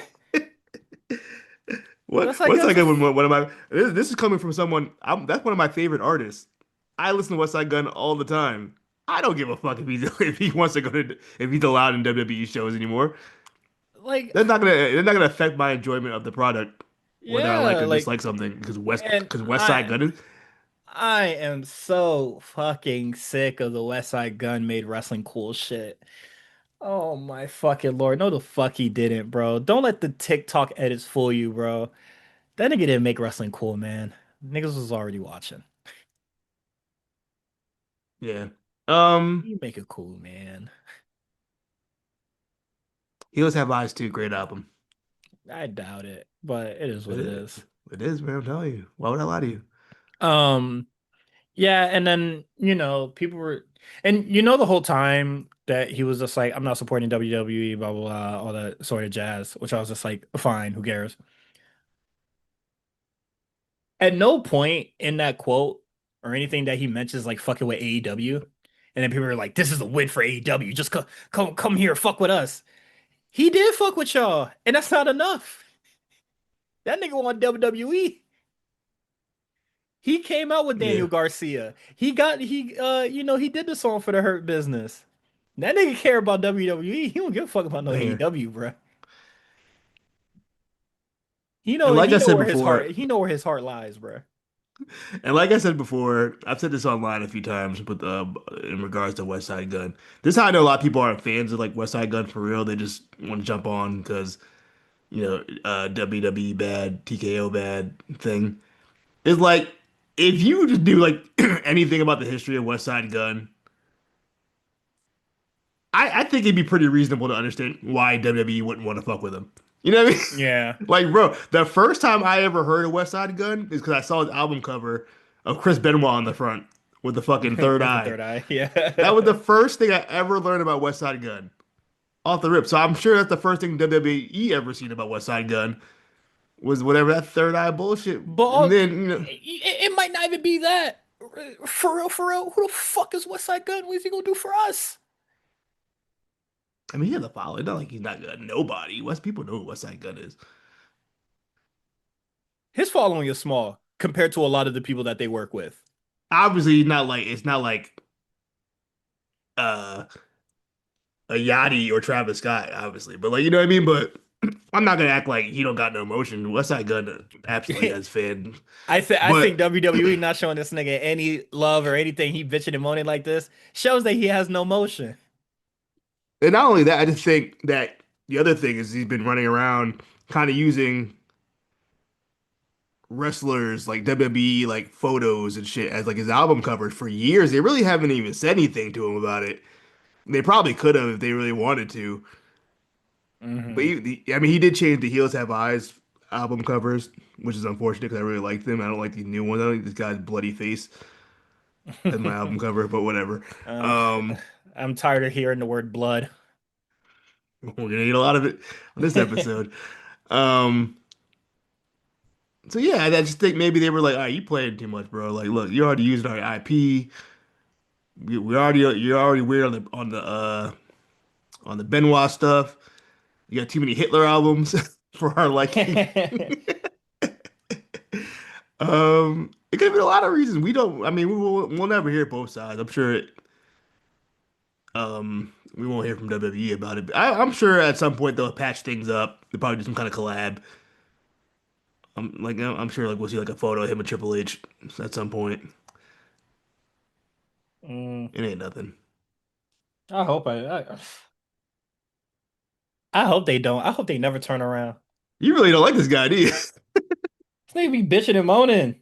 What West Side West Gun's Side a Gun? One of my this is coming from someone. That's one of my favorite artists. I listen to West Side Gun all the time. I don't give a fuck if he's if he wants to go to if he's allowed in WWE shows anymore. like, They're not gonna affect my enjoyment of the product, whether I like yeah, or like, dislike something and because West Side Gun is. I am so fucking sick of the West Side Gun made wrestling cool shit. Oh my fucking lord. No, the fuck he didn't, bro. Don't let the TikTok edits fool you, bro. That nigga didn't make wrestling cool, man. Niggas was already watching. Yeah. You make it cool, man. Heels Have Eyes too. Great album. I doubt it, but it is It what it is. is. It is, man. I'm telling you. Why would I lie to you? Um, yeah, and then people were, and the whole time that he was just like, I'm not supporting WWE, blah blah blah, all that sort of jazz, which I was just like, fine, who cares? At no point in that quote or anything that he mentions like fucking with AEW, and then people are like, this is a win for AEW, just come here, fuck with us. He did fuck with y'all, and that's not enough. That nigga want WWE. He came out with Yeah, Daniel Garcia. He did the song for the Hurt Business. That nigga care about WWE. He don't give a fuck about no man. AEW, bro. And like He I know said where his before, heart he know where his heart lies, bro. and like I said before, I've said this online a few times, but in regards to West Side Gun, this is how I know a lot of people aren't fans of like West Side Gun for real. They just want to jump on because WWE bad, TKO bad thing. It's like if you just knew like anything about the history of West Side Gun, I think it'd be pretty reasonable to understand why WWE wouldn't want to fuck with him. You know what I mean? Yeah. Like, bro, the first time I ever heard of West Side Gun is because I saw his album cover of Chris Benoit on the front with the fucking third With the eye. third eye. That was Yeah. the first thing I ever learned about West Side Gun off the rip. So I'm sure that's the first thing WWE ever seen about West Side Gun was whatever that third eye bullshit. But And then, it might not even be that. For real, who the fuck is West Side Gun? What is he gonna do for us? I mean, he has a following. Not like he's not good. Nobody. West people know who West Side Gun is. His following is small compared to a lot of the people that they work with. Obviously, not like it's not like uh a Yachty or Travis Scott, obviously. But like you know what I mean? But I'm not gonna act like he don't got no emotion. West Side Gun absolutely has fan. I But think WWE not showing this nigga any love or anything. He bitching and moaning like this shows that he has no motion. and not only that, I just think that the other thing is he's been running around kind of using wrestlers like WWE like photos and shit as like his album covers for years. They really haven't even said anything to him about it. They probably could have if they really wanted to. But Hmm. I mean, he did change the Heels Have Eyes album covers, which is unfortunate because I really like them. I don't like these new ones. I don't like this guy's bloody face as my album cover, but whatever. uh, Um, I'm tired of hearing the word blood. we're gonna need a lot of it on this episode. Um, so yeah, I just think maybe they were like, "All right, you playing too much, bro. Like, look, you already used our IP. We already you're already weird on the Benoit stuff. You got too many Hitler albums for our liking." It could have been a lot of reasons. We don't. I mean, we'll never hear both sides. I'm sure. We won't hear from WWE about it. But I'm sure at some point they'll patch things up. They'll probably do some kind of collab. I'm sure like we'll see like a photo of him and Triple H at some point. Mm, It ain't nothing. I hope I hope they don't. I hope they never turn around. You really don't like this guy, do you? They be bitching and moaning.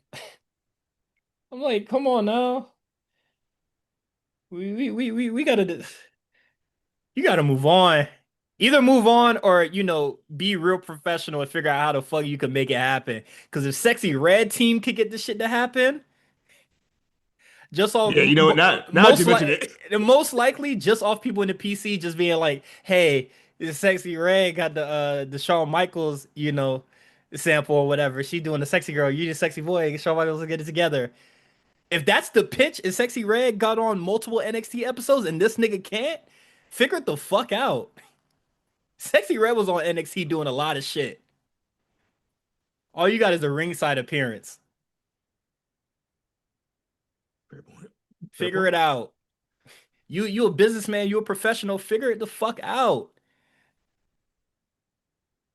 I'm like, come on now. We gotta you gotta move on. Either move on or be real professional and figure out how the fuck you can make it happen. Because if Sexy Red Team could get this shit to happen, just off Yeah, you know what? Now that you mention it, most likely just off people in the PC just being like, hey, this Sexy Red got the Shawn Michaels, sample or whatever. She doing the sexy girl, you the sexy boy, Shawn Michaels will get it together. If that's the pitch and Sexy Red got on multiple NXT episodes and this nigga can't, figure it the fuck out. Sexy Red was on NXT doing a lot of shit. All you got is a ringside appearance. fair point. Fair Figure point. it out. You a businessman, you a professional, figure it the fuck out.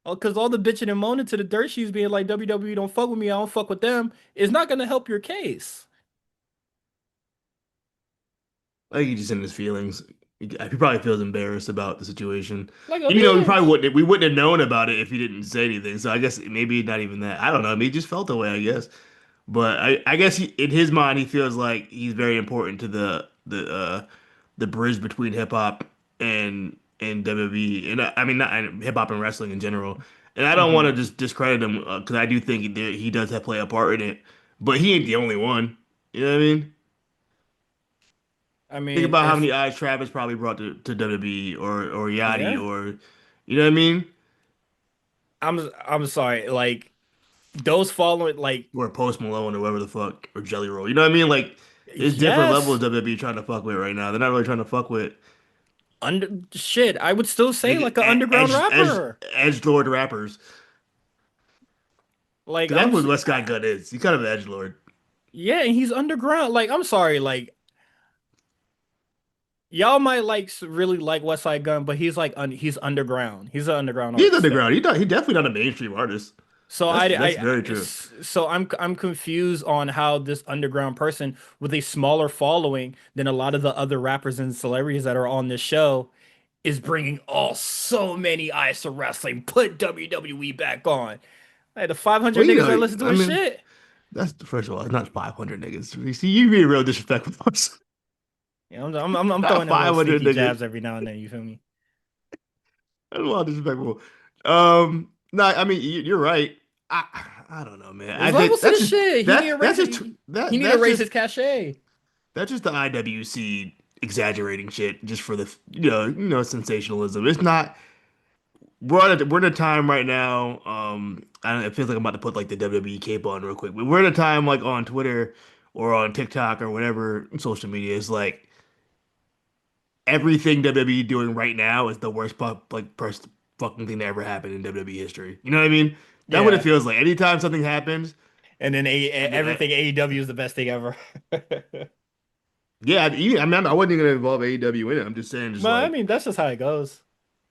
Oh, cause all the bitching and moaning to the dirt sheets being like WWE don't fuck with me, I don't fuck with them, is not gonna help your case. I think he's just in his feelings. He probably feels embarrassed about the situation. Like a Even though bitch. we wouldn't have known about it if he didn't say anything. So I guess maybe not even that. I don't know. Maybe he just felt that way, I guess. But I guess in his mind he feels like he's very important to the bridge between hip hop and in WWE, and I mean not hip hop and wrestling in general. And I don't want Hmm. to just discredit him because I do think he does have play a part in it, but he ain't the only one. You know what I mean? I Think mean, about how if many eyes Travis probably brought to WWE or Yachty yeah, or you know what I mean? I'm sorry, like those following, like Or Post Malone or whatever the fuck or Jelly Roll. You know what I mean? Like it's different levels yes, WWE trying to fuck with right now. They're not really trying to fuck with under shit, I would still say nigga like an underground rapper. edge lord rappers. Like 'Cause I'm, that's what West Scott Gun is. He's kind of an edge lord. yeah, and he's underground. Like I'm sorry, like y'all might like really like West Side Gun, but he's like he's underground. He's an underground He's artist still. underground. He definitely not a mainstream artist. So That's very true. so I'm confused on how this underground person with a smaller following than a lot of the other rappers and celebrities that are on this show is bringing all so many eyes to wrestling. Put WWE back on. Hey, the Well, 500 you niggas know, that listen to I his mean, shit. that's first of all, it's not 500 niggas. You see, you being real disrespectful. Yeah, I'm Not throwing in little 500 sneaky niggas. jabs every now and then. You feel me? That's a lot disrespectful. No, I mean you're right. I I don't know, man. There's I levels think to the shit. He need to that's raise it. just He need to that's raise just his cachet. that's just the IWC exaggerating shit just for the sensationalism. It's not. We're in a time right now. I don't know, it feels like I'm about to put like the WWE cape on real quick. But we're in a time like on Twitter or on TikTok or whatever social media is like everything WWE doing right now is the worst fucking thing that ever happened in WWE history. You know what I mean? That's what it Yeah. feels like. Anytime something happens, And then and everything AEW is the best thing ever. yeah, I mean, I wasn't even gonna involve AEW in it. I'm just saying, just But I like mean, that's just how it goes.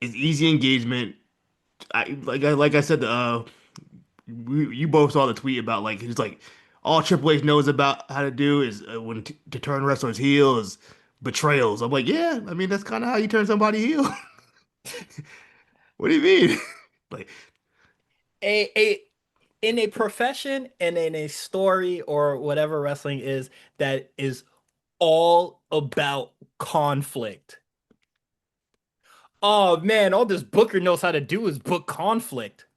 it's easy engagement. Like I said, you both saw the tweet about like he's like all Triple H knows about how to do is when to turn wrestlers heel is betrayals. I'm like, yeah, I mean that's kind of how you turn somebody heel. What do you mean? Like, A in a profession and in a story or whatever wrestling is that is all about conflict. Oh man, all this Booker knows how to do is book conflict.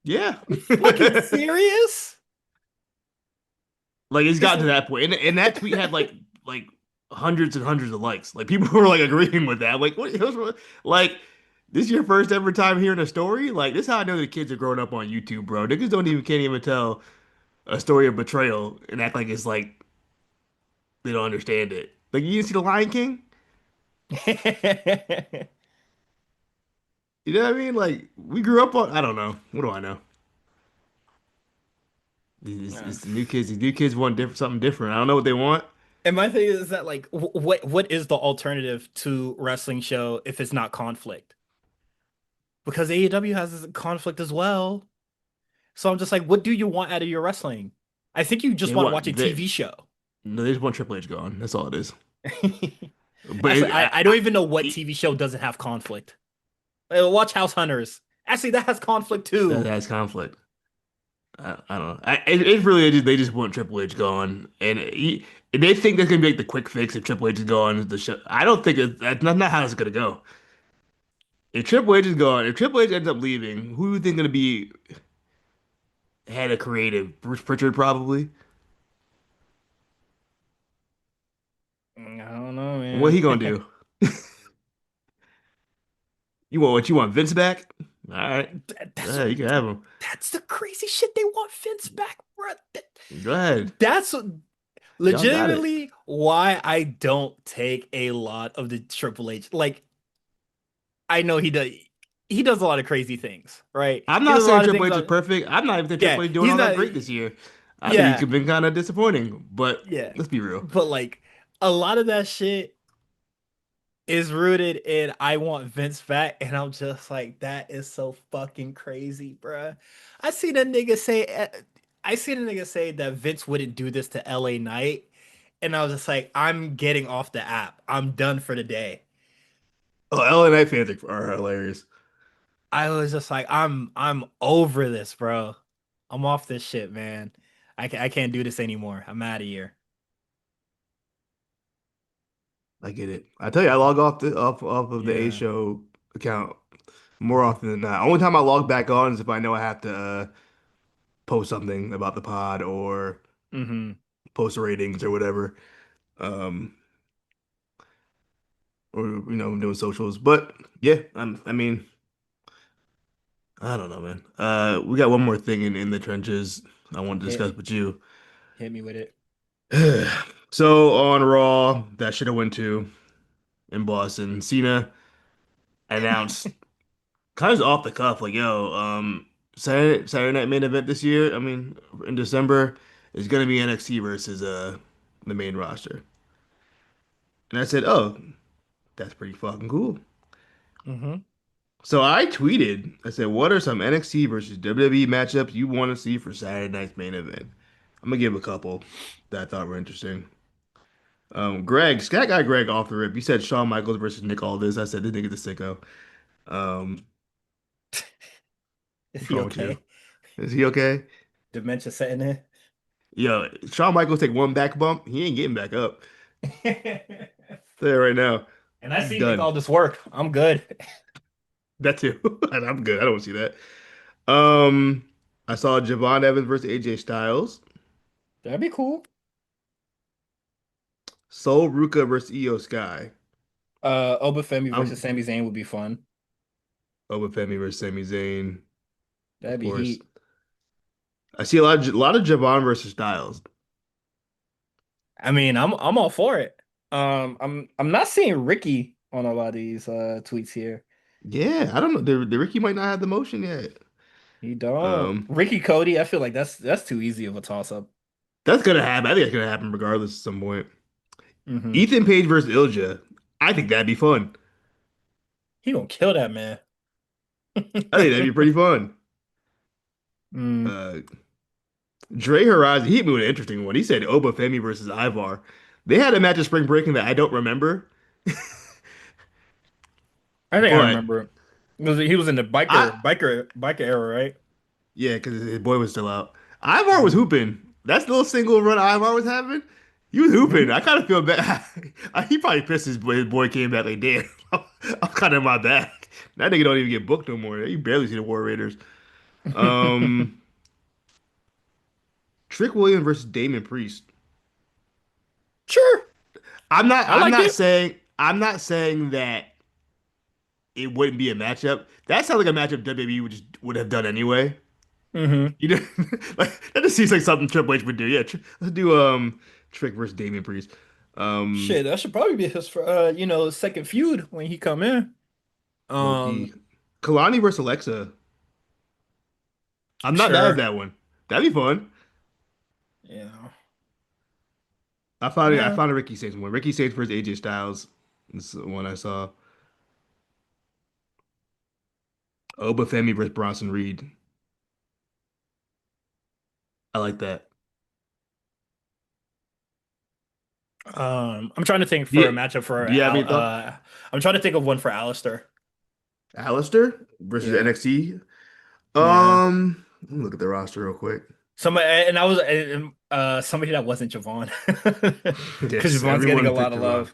yeah. You fucking serious? Like it's It's gotten to that point, and that tweet had like hundreds and hundreds of likes. Like people were like agreeing with that. Like like this is your first ever time hearing a story? Like this is how I know the kids are growing up on YouTube, bro. Niggas don't even can't even tell a story of betrayal and act like it's like they don't understand it. Like you didn't see the Lion King? You know what I mean? Like we grew up on. I don't know. What do I know? It's the new kids. These new kids want something different. I don't know what they want. And my thing is that like what is the alternative to wrestling show if it's not conflict? Because AEW has this conflict as well. So I'm just like, what do you want out of your wrestling? I think you just They want to watch a want TV show. no, they just want Triple H gone. That's all it is. But Actually, I don't even know what it, TV show doesn't have conflict. Watch House Hunters. Actually, that has conflict that too. has conflict. I don't know. It's really they just want Triple H gone, and they think that's gonna be like the quick fix if Triple H is gone. The show. I don't think that's not how it's gonna go. If Triple H is gone, if Triple H ends up leaving, who do you think gonna be head of creative? Bruce Pritchard probably. I don't know, What man. he gonna do? You want what you want? Vince back? All right. Go That's ahead. You can have him. that's the crazy shit they want Vince back, bro. Go ahead. That's Y'all got it. legitimately why I don't take a lot of the Triple H. Like I know he does a lot of crazy things, right? I'm He not does a saying lot of Triple things H is on perfect. I'm not even think yeah, Triple H doing he's all that not great this year. I think yeah, he's been kind of disappointing. But yeah. let's be real. But like a lot of that shit is rooted in I want Vince back, and I'm just like, that is so fucking crazy, bruh. I seen a nigga say I seen a nigga say that Vince wouldn't do this to LA Knight, and I was just like, I'm getting off the app. I'm done for the day. Oh, LA fans are hilarious. I was just like, I'm over this, bro. I'm off this shit, man. I can't do this anymore. I'm out of here. I get it. I tell you, I log off of the A Yeah. Show account more often than not. Only time I log back on is if I know I have to post something about the pod or Hmm. post ratings or whatever. Um, or doing socials. But yeah, I mean, I don't know, man. We got one more thing in the trenches I want to discuss Hit with you. hit me with it. So on Raw, that should have went to in Boston. Cena announced kind of off the cuff, like, yo, Saturday night main event this year, I mean, in December, is gonna be NXT versus the main roster. And I said, oh, that's pretty fucking cool. Hmm. So I tweeted, I said, what are some NXT versus WWE matchups you want to see for Saturday night's main event? I'm gonna give a couple that I thought were interesting. That guy Greg off the rip. He said Shawn Michaels versus Nick Aldis. I said this nigga's a sicko. Um, Is what's he wrong with you? okay? Is he okay? Dementia setting in. Yo, Shawn Michaels take one back bump, he ain't getting back up. Tell you right now, And I he's see Nick done. all this work. I'm good. That too. And I'm good. I don't see that. Um, I saw Javon Evans versus AJ Styles. That'd be cool. Sol Ruka versus Io Sky. Obafemi versus I'm Sami Zayn would be fun. Obafemi versus Sami Zayn, of That'd be course. heat. I see a lot of Javon versus Styles. I mean, I'm all for it. I'm not seeing Ricky on a lot of these tweets here. Yeah, I don't know. The Ricky might not have the motion yet. He don't. Um, Ricky Cody, I feel like that's too easy of a toss up. that's gonna happen. I think that's gonna happen regardless at some point. Hmm. Ethan Page versus Ilja. I think that'd be fun. He gonna kill that man. I think that'd be pretty fun. Mm. Uh, Dre Horizon, he hit me with an interesting one. He said Obafemi versus Ivar. They had a match at Spring Breaking that I don't remember, I think I but remember. He was in the I biker era, right? yeah, because his boy was still out. Ivar was Hmm. hooping. That's the little single run Ivar was having. He was hooping. Hmm. I kind of feel bad. He probably pissed his boy came back like, damn, I'm kind of in my back. That nigga don't even get booked no more. You barely see the War Raiders. Um, Trick Williams versus Damon Priest. Sure, I'm not. I I'm like not it. saying. I'm not saying that it wouldn't be a matchup. That sounds like a matchup WWE would have done anyway. Hmm. You know, like that just seems like something Triple H would do. Yeah, let's do Trick versus Damian Priest. Shit, that should probably be his second feud when he come in. Low key, Um, Kalani versus Alexa. I'm not mad at sure. that one. That'd be fun. Yeah. I Yeah. found a Ricky Saints one. Ricky Saints versus AJ Styles. This is the one I saw. Obafemi versus Bronson Reed. I like that. I'm trying to think for Yeah. a matchup for Do you have any thought? I'm trying to think of one for Alistair. Alistair versus Yeah. NXT. Yeah. Let me look at the roster real quick. Somebody and I was somebody that wasn't Javon. Because Yes, Javon's getting a everyone lot picked of Javon. love.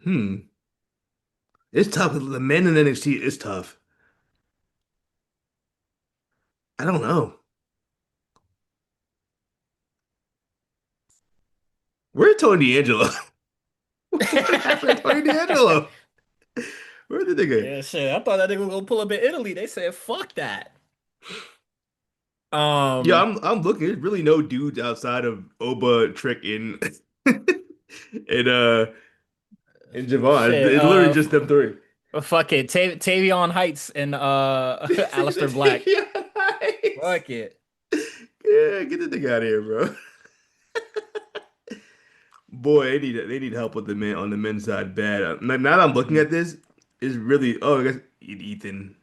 Hmm. It's tough. The men in NXT is tough. I don't know. Where's Tony D'Angelo? What happened to Tony D'Angelo? Where did they go? Yeah, shit. I thought that they were gonna pull up in Italy. They said, fuck that. Yeah, Um, I'm looking. There's really no dudes outside of Oba, Trick, and and and Javon. shit. It's literally just them three. Fuck it. Tavion Heights and This Alistair nigga Black. take nice. Fuck it. Yeah, get the nigga out of here, bro. Boy, they need help with the men on the men's side bad. Now that I'm looking Mhm. at this, is really I guess Ethan,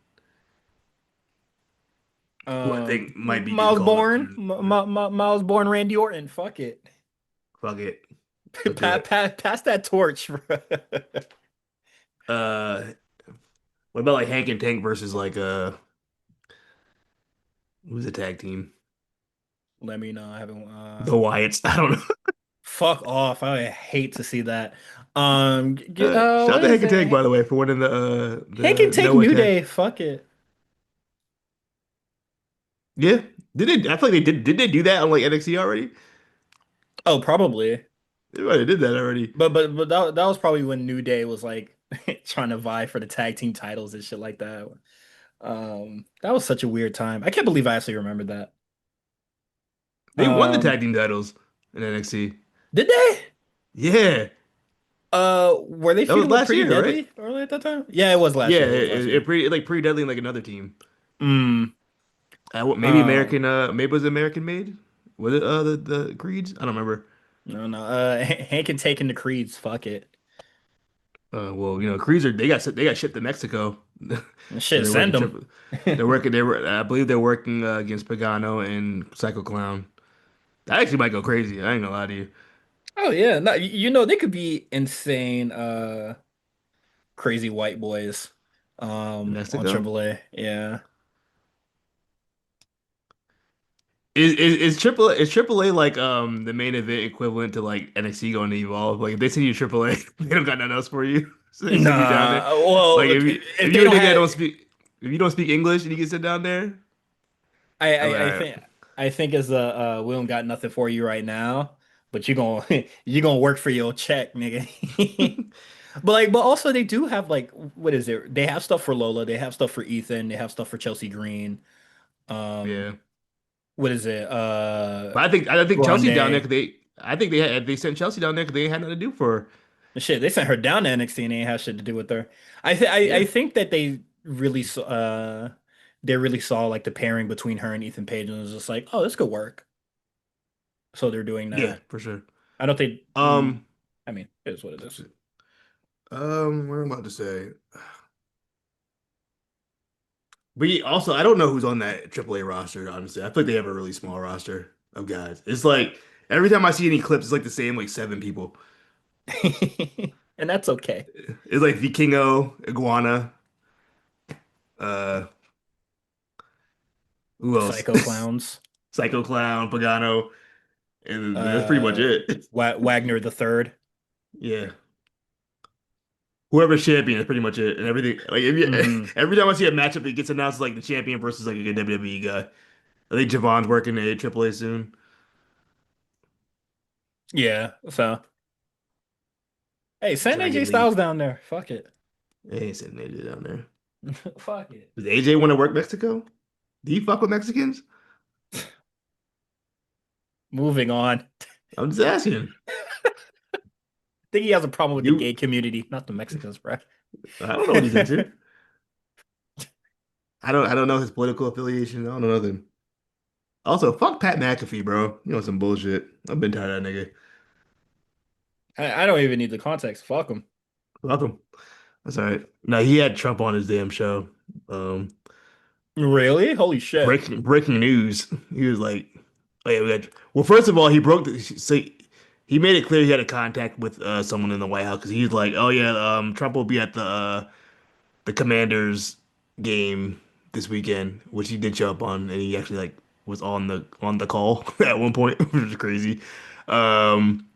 who I think might be getting Miles called up Bourne, soon. Miles Bourne, Randy Orton. Fuck it. Fuck it, let's do it. Pass that torch, bro. Uh, what about like Hank and Tank versus like who's the tag team? Let me know. I haven't. The Wyatts. I don't know. Fuck off. I hate to see that. Shout out What to is Hank and it? Tank, by the way, for winning He can the take Noah New tag. Day. Fuck it. Yeah, did they? I feel like they did. Did they do that on like NXT already? Oh, probably. They might have did that already. But that was probably when New Day was like trying to vie for the tag team titles and shit like that. That was such a weird time. I can't believe I actually remembered that. They won the Um, tag team titles in NXT. did they? Yeah, Were they that was feuding with last Pretty year, right? Deadly early at that time? Yeah, it was last Yeah, year. It was last year. pretty deadly and like another team. Mm. Maybe Um, American. Maybe it was American made. Was it the Creeds? I don't remember. no, no. Hank and taking the Creeds. Fuck it. Well, Creeds are they got shipped to Mexico, so Shit, they're send working them. triple. They're working. They were. I believe they're working against Pagano and Psycho Clown. That actually might go crazy. I ain't gonna lie to you. Oh yeah, no, they could be insane, crazy white boys, on Mexico. AAA. Yeah. Is Triple A like the main event equivalent to like NXT going to Evolve? Like if they send you Triple A, they don't got nothing else for you, so they send you down there. Nah. Like Well, if if they you're a don't nigga that have, don't speak if you don't speak English and you get sent down there, I'm like, I all right, think as a we don't got nothing for you right now, but you gonna you gonna work for your check, nigga. But also they do have like what is it? They have stuff for Lola, they have stuff for Ethan, they have stuff for Chelsea Green. Um, yeah. what is it? But I think Chelsea down there Grande. because they sent Chelsea down there because they had nothing to do for her. Shit, they sent her down to NXT and they ain't have shit to do with her. I Yeah, think that they really saw like the pairing between her and Ethan Page and was just like, oh, this could work. So they're doing yeah, that. for sure. I don't think. Um, I mean, it is what it is. what am I about to say? I don't know who's on that AAA roster, honestly. I feel like they have a really small roster of guys. It's like every time I see any clips, it's like the same like seven people. And that's okay. It's like Vikingo, Iguana, uh, who else? Psycho Clowns. Psycho Clown, Pagano, and that's pretty much Uh, it. Wagner the Third. Yeah. Whoever's champion is pretty much it. And everything like if you Hmm. every time I see a matchup, it gets announced like the champion versus like a WWE guy. I think Javon's working at AAA soon. Yeah. So hey, send Dragon AJ Lee. Styles down there. Fuck it. They ain't sitting AJ down there. Fuck it. Does AJ want to work Mexico? Do you fuck with Mexicans? Moving on. I'm just asking. Think he has a problem with the You, gay community, not the Mexicans, bro. I don't know what he's into. I don't know his political affiliation. I don't know nothing. Also, fuck Pat McAfee, bro. You know some bullshit. I've been tired of that nigga. I don't even need the context. Fuck him. Welcome. That's all right. No, he had Trump on his damn show. Um, Really? Holy shit. breaking news. He was like, oh yeah, well, first of all, he made it clear he had a contact with someone in the White House because he's like, oh yeah, Trump will be at the Commanders game this weekend, which he did show up on, and he actually like was on the call at one point, which was crazy. Um,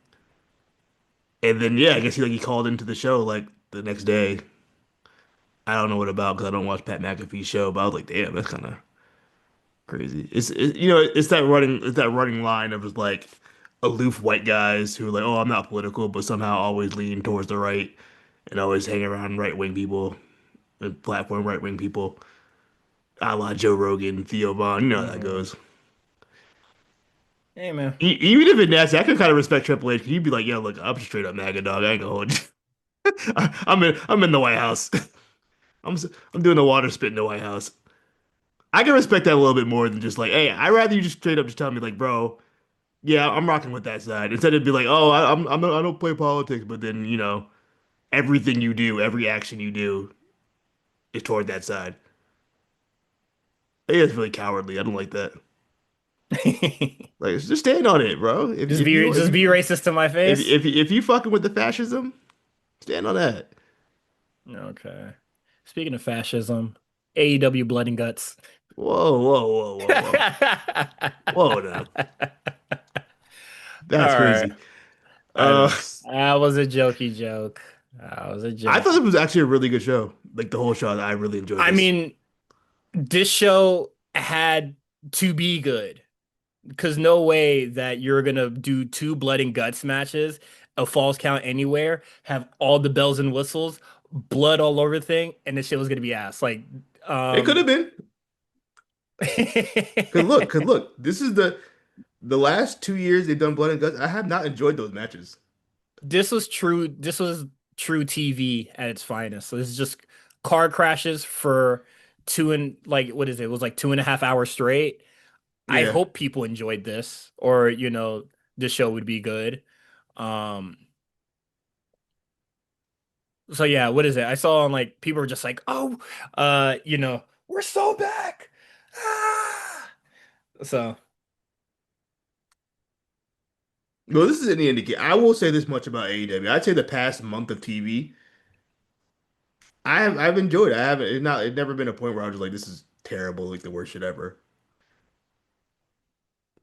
and then yeah, I guess he called into the show like the next day. I don't know what about because I don't watch Pat McAfee's show, but I was like, damn, that's kind of crazy. It's that running line of just like aloof white guys who are like, oh, I'm not political, but somehow always lean towards the right and always hang around right wing people and platform right wing people, a la Joe Rogan, Theo Von. You know how that Hmm. goes. Hey, man. Even if it's nasty, I could kind of respect Triple H. He'd be like, "Yo, look, I'm straight up MAGA dog. I ain't gonna hold you. I'm in the White House. I'm doing the water spit in the White House. I can respect that a little bit more than just like, hey, I'd rather you just straight up just tell me like, bro, yeah, I'm rocking with that side instead of be like, oh, I don't play politics, but then everything you do, every action you do is toward that side. I think that's really cowardly. I don't like that. Like, just stand on it, bro. Just be racist to my face. If you fucking with the fascism, stand on that. Okay. Speaking of fascism, AEW Blood and Guts. Whoa, whoa, whoa, whoa, whoa, whoa. Now All that's right. crazy. I Uh, know. That was a jokey joke. That was a I thought jokey. it was actually a really good show. Like the whole show, I really enjoyed I this. mean, this show had to be good because no way that you're gonna do two blood and guts matches, a falls count anywhere, have all the bells and whistles, blood all over the thing, and this shit was gonna be ass. It could Um, have been. Cause look, this is the last 2 years they've done Blood and Guts. I have not enjoyed those matches. this was true. This was true TV at its finest. So this is just car crashes for two and like what is it? It was like 2.5 hours straight. I Yeah. hope people enjoyed this, or the show would be good. Um, so yeah, what is it? I saw on like people were just like, oh, we're so back. Ah! So Well, this is any indicator. I will say this much about AEW. I'd say the past month of TV, I've enjoyed it. I haven't it's never been a point where I was like, this is terrible, like the worst shit ever.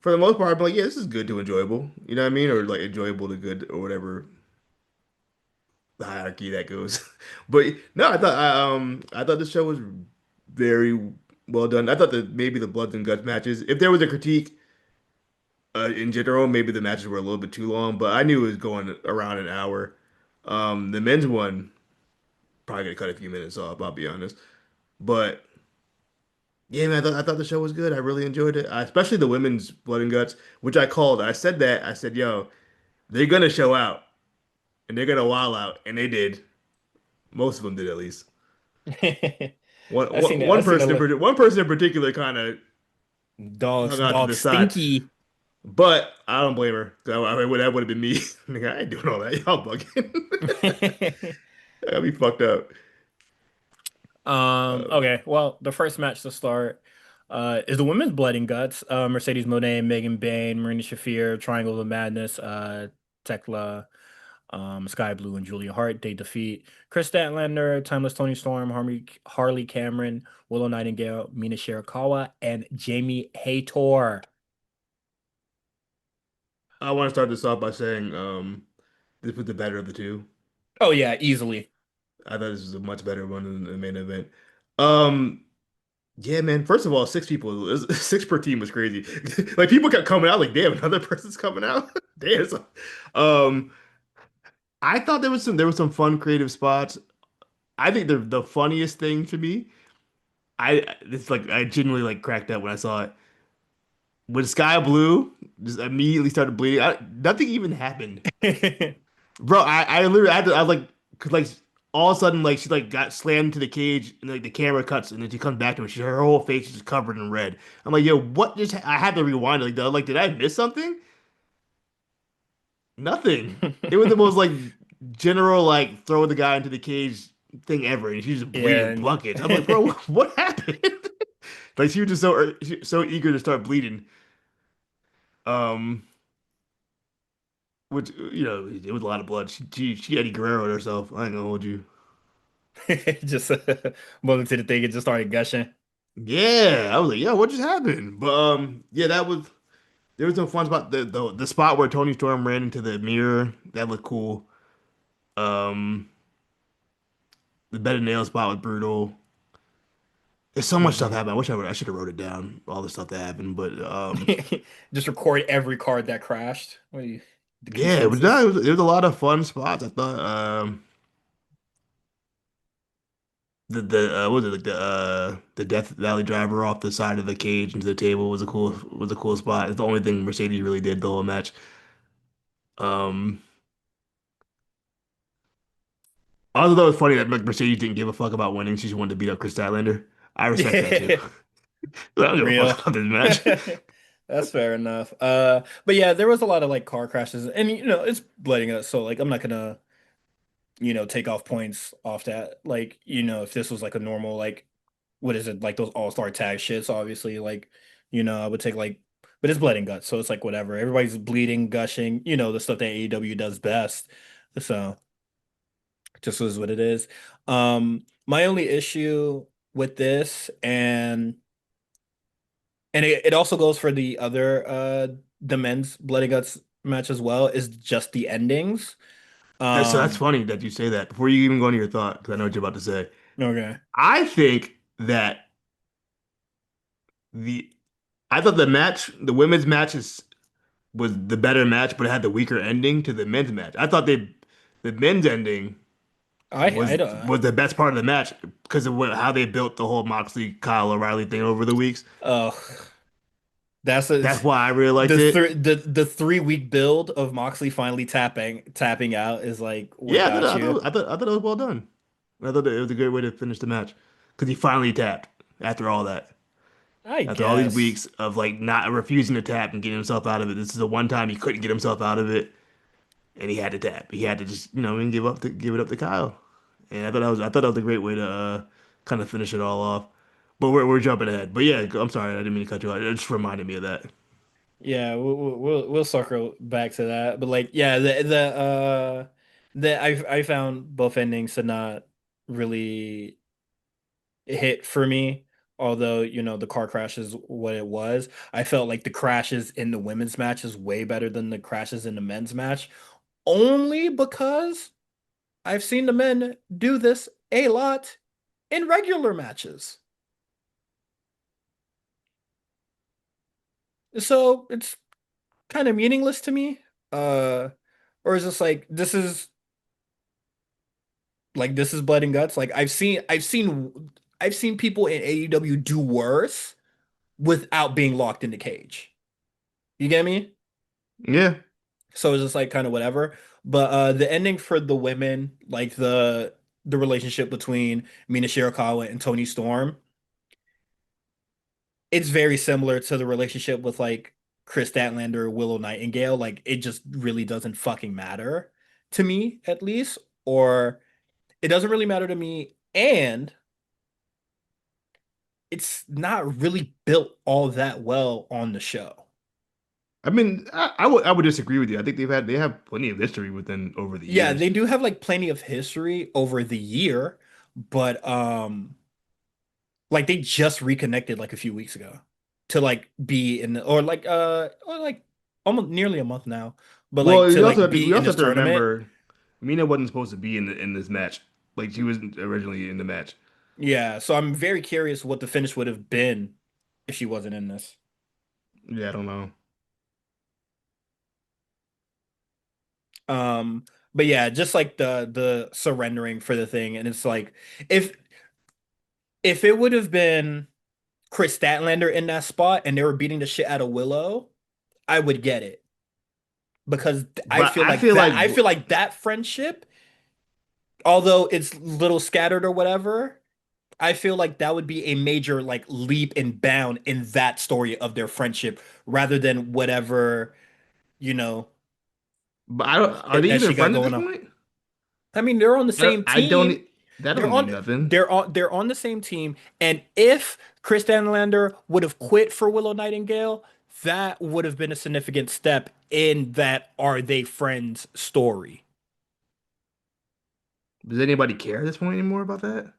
For the most part, I'm like, yeah, this is good to enjoyable. You know what I mean? Or like enjoyable to good or whatever the hierarchy that goes. But no, I thought the show was very well done. I thought that maybe the Bloods and Guts matches, if there was a critique in general, maybe the matches were a little bit too long, but I knew it was going around an hour. The men's one probably gonna cut a few minutes off, I'll be honest. But yeah, man, I thought the show was good. I really enjoyed it, especially the women's Blood and Guts, which I called. I said that. I said, yo, they're gonna show out and they're gonna wild out, and they did. Most of them did at least. I seen it. I seen it. One person in particular kind of Dogs, hung out to dog the side, stinky. but I don't blame her. 'Cause that would have been me. Nigga, I ain't doing all that. Y'all bugging. I'll be fucked up. Um, Okay. Well, the first match to start is the women's Blood and Guts. Mercedes Moné, Megan Bayne, Marina Shafir, Triangle of Madness, Tekla, Sky Blue, and Julia Hart. They defeat Chris Statlander, Timeless Tony Storm, Harley Cameron, Willow Nightingale, Mina Shirakawa, and Jamie Haytor. I want to start this off by saying, this was the better of the two. Oh yeah, easily. I thought this was a much better one than the main event. Um, yeah, man. First of all, six people, six per team was crazy. Like people kept coming out, like, damn, another person's coming out. Damn. Um, I thought there was some fun creative spots. I think the funniest thing to me, it's like I genuinely like cracked up when I saw it. When Sky Blue just immediately started bleeding, nothing even happened. Bro, I literally had to, I was like, cause like all of a sudden, like she like got slammed to the cage, and like the camera cuts, and then she comes back to it. Her whole face is just covered in red. I'm like, yo, what just? I had to rewind it. Like, did I miss something? Nothing. It was the most like general like throw the guy into the cage thing ever, and she's just bleeding Yeah. buckets. I'm like, bro, what happened? Like she was just so eager to start bleeding. Um, which it was a lot of blood. She Eddie Guerrero herself. I ain't gonna hold you. Just moving to the thing and just started gushing. Yeah, I was like, yo, what just happened? But yeah, there was no fun spot. The spot where Tony Storm ran into the mirror that looked cool. Um, the bed and nail spot was brutal. There's so much stuff Mhm. happened. I should have wrote it down, all the stuff that happened. But Just record every card that crashed. What are you, the yeah, it was, no, consensus? it was a lot of fun spots. I thought the what was it like the Death Valley driver off the side of the cage into the table was a cool spot. It's the only thing Mercedes really did the whole match. Um, although it's funny that like Mercedes didn't give a fuck about winning, she just wanted to beat up Chris Statlander. I respect that too. I don't give a fuck Real. about this match. That's fair enough. But yeah, there was a lot of like car crashes, and it's blooding us, so like I'm not gonna take off points off that. Like if this was like a normal like what is it like those all-star tag shits, obviously like I would take like, but it's blood and guts, so it's like whatever. Everybody's bleeding, gushing, the stuff that AEW does best. So just is what it is. My only issue with this and it also goes for the other the men's blood and guts match as well is just the endings. That's Um, funny that you say that before you even go into your thought, because I know what you're about to say. okay. I think that the I thought the women's match was the better match, but it had the weaker ending to the men's match. I thought the men's ending I don't. was the best part of the match because of how they built the whole Moxley Kyle O'Reilly thing over the weeks. That's a That's why I really liked it. the 3 week build of Moxley finally tapping out is like what Yeah, got you. I thought it was well done. I thought it was a great way to finish the match because he finally tapped after all that. I After all these guess. weeks of like not refusing to tap and getting himself out of it, this is the one time he couldn't get himself out of it, and he had to tap. He had to just and give it up to Kyle. And I thought that was a great way to kind of finish it all off. But we're jumping ahead. But yeah, I'm sorry, I didn't mean to cut you out. It just reminded me of that. Yeah, we'll circle back to that. But like, yeah, the I found both endings to not really hit for me. Although, the car crash is what it was. I felt like the crashes in the women's match is way better than the crashes in the men's match. Only because I've seen the men do this a lot in regular matches. So it's kind of meaningless to me. Uh, or is this like this is blood and guts? Like I've seen people in AEW do worse without being locked in the cage. You get me? Yeah. So it's just like kind of whatever. But the ending for the women, like the relationship between Mina Shirakawa and Tony Storm, it's very similar to the relationship with like Chris Statlander, Willow Nightingale. Like it just really doesn't fucking matter to me, at least, or it doesn't really matter to me, and it's not really built all that well on the show. I mean, I would disagree with you. I think they have plenty of history within over the Yeah, years. they do have like plenty of history over the year, but like they just reconnected like a few weeks ago to like be in the, or like almost nearly a month now, but like Well, to like we be in also this have to tournament. remember Mina wasn't supposed to be in this match. Like she wasn't originally in the match. Yeah, so I'm very curious what the finish would have been if she wasn't in this. Yeah, I don't know. But yeah, just like the surrendering for the thing, and it's like if if it would have been Chris Statlander in that spot and they were beating the shit out of Willow, I would get it because I But feel I like feel that like I feel like that friendship, although it's little scattered or whatever, I feel like that would be a major like leap and bound in that story of their friendship rather than whatever, you know, but I don't. Are they that even she got friends at this going on. point? I mean, they're on the same I don't. team. That They're don't mean on nothing. they're on the same team. And if Chris Stanlander would have quit for Willow Nightingale, that would have been a significant step in that are they friends story. Does anybody care at this point anymore about that?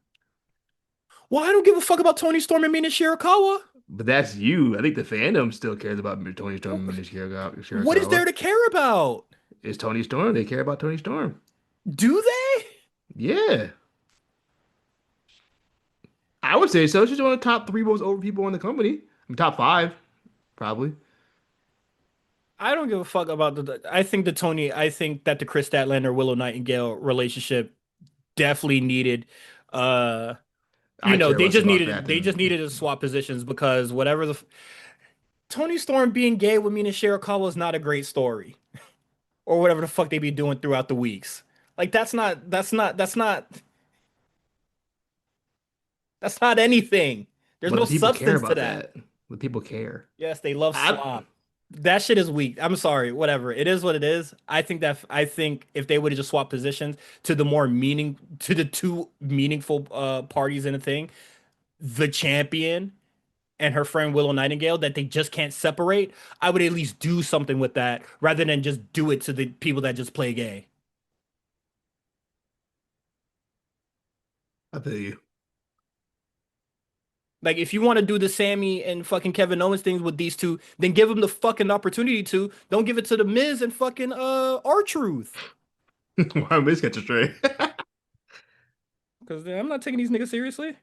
Well, I don't give a fuck about Tony Storm and Mina Shirakawa. But that's you. I think the fandom still cares about Tony Storm and Minoru What is Shirakawa. there to care about? It's Tony Storm. They care about Tony Storm. Do they? Yeah, I would say so. She's one of the top three most over people in the company. I mean, top five, probably. I don't give a fuck about I think that the Chris Statlander Willow Nightingale relationship definitely needed uh I care less about that they just than. needed to swap positions because Tony Storm being gay with Mina Shirakawa is not a great story or whatever the fuck they be doing throughout the weeks. Like that's not anything. There's But no the people care substance to about that. that. The people care. Yes, they love I slop. That shit is weak. I'm sorry, whatever. It is what it is. I think if they would have just swapped positions to the two meaningful parties in a thing, the champion and her friend Willow Nightingale that they just can't separate, I would at least do something with that rather than just do it to the people that just play gay. I feel you. Like if you want to do the Sammy and fucking Kevin Owens things with these two, then give them the fucking opportunity to. Don't give it to the Miz and fucking R-Truth. Why I miss catch a stray? Because I'm not taking these niggas seriously.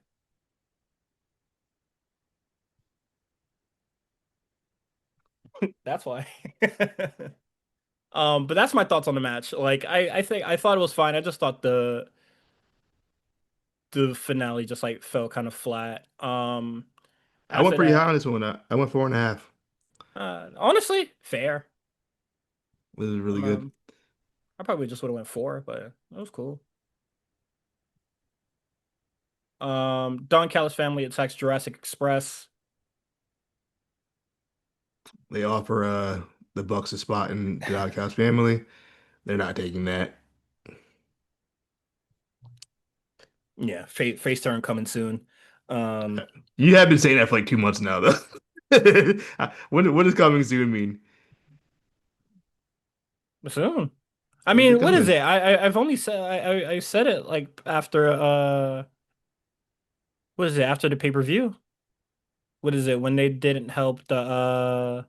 That's why. But that's my thoughts on the match. Like I think I thought it was fine. I just thought the finale just like fell kind of flat. I went After pretty high that, on this one. I went 4.5. honestly, fair. It was really I'm, good. I probably just would have went four, but it was cool. Don Callis family attacks Jurassic Express. They offer the Bucks a spot in the Outcast family. They're not taking that. Yeah, face turn coming soon. Um, You have been saying that for like 2 months now, though. What does coming soon mean? soon. I When's it mean, what is coming? it? I've only said I said it like after what is it after the pay-per-view? What is it when they didn't help the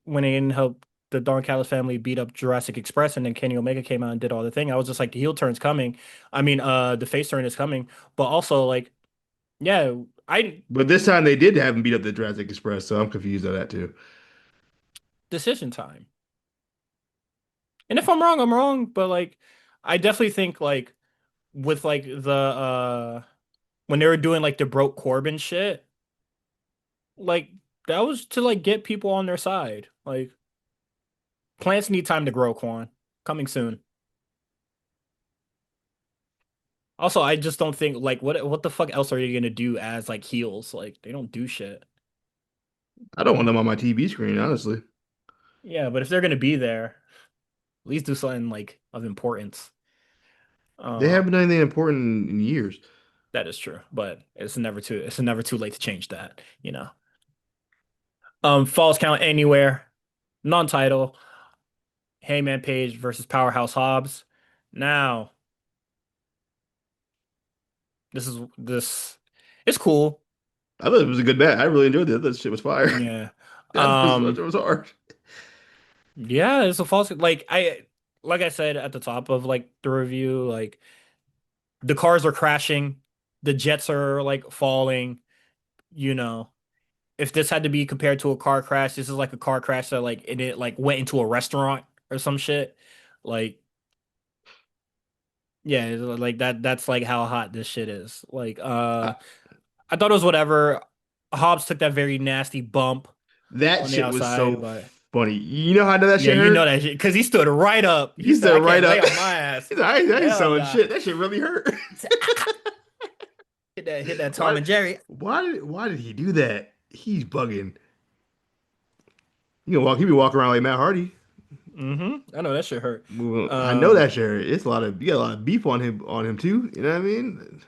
when they didn't help the Don Callis family beat up Jurassic Express and then Kenny Omega came out and did all the thing. I was just like the heel turn's coming. I mean, the face turn is coming, but also like yeah, I But this time they did have him beat up the Jurassic Express, so I'm confused on that too. decision time. And if I'm wrong, I'm wrong, but like I definitely think like with like the when they were doing like the broke Corbin shit, like that was to like get people on their side. Like plants need time to grow, Quan. Coming soon. Also, I just don't think like what the fuck else are you gonna do as like heels? Like they don't do shit. I don't want them on my TV screen, honestly. Yeah, but if they're gonna be there, at least do something like of importance. They Uh, haven't done anything important in years. that is true, but it's never too late to change that, you know. Falls count anywhere, non-title, Hangman Page versus Powerhouse Hobbs. Now, this it's cool. I thought it was a good match. I really enjoyed it. That shit was fire. Yeah. It was hard. Yeah, it's a false like I said at the top of like the review, like the cars are crashing, the jets are like falling, you know. If this had to be compared to a car crash, this is like a car crash that like it like went into a restaurant or some shit. Like yeah, like that's like how hot this shit is. Like I, I thought it was whatever. Hobbs took that very nasty bump that on the shit was outside, so but funny. You know how I know that yeah, shit you know hurt? that shit because he stood right up. He He said, stood "I right can't lay up. on my ass." He's like, I ain't Hell selling nah. shit. That shit really hurt. He said, "Ah." Hit that Tom Why? and Jerry. Why did he do that? He's bugging. He be walking around like Matt Hardy. I know that shit hurt. I know Um, that shit. It's a lot of you got a lot of beef on him too. You know what I mean?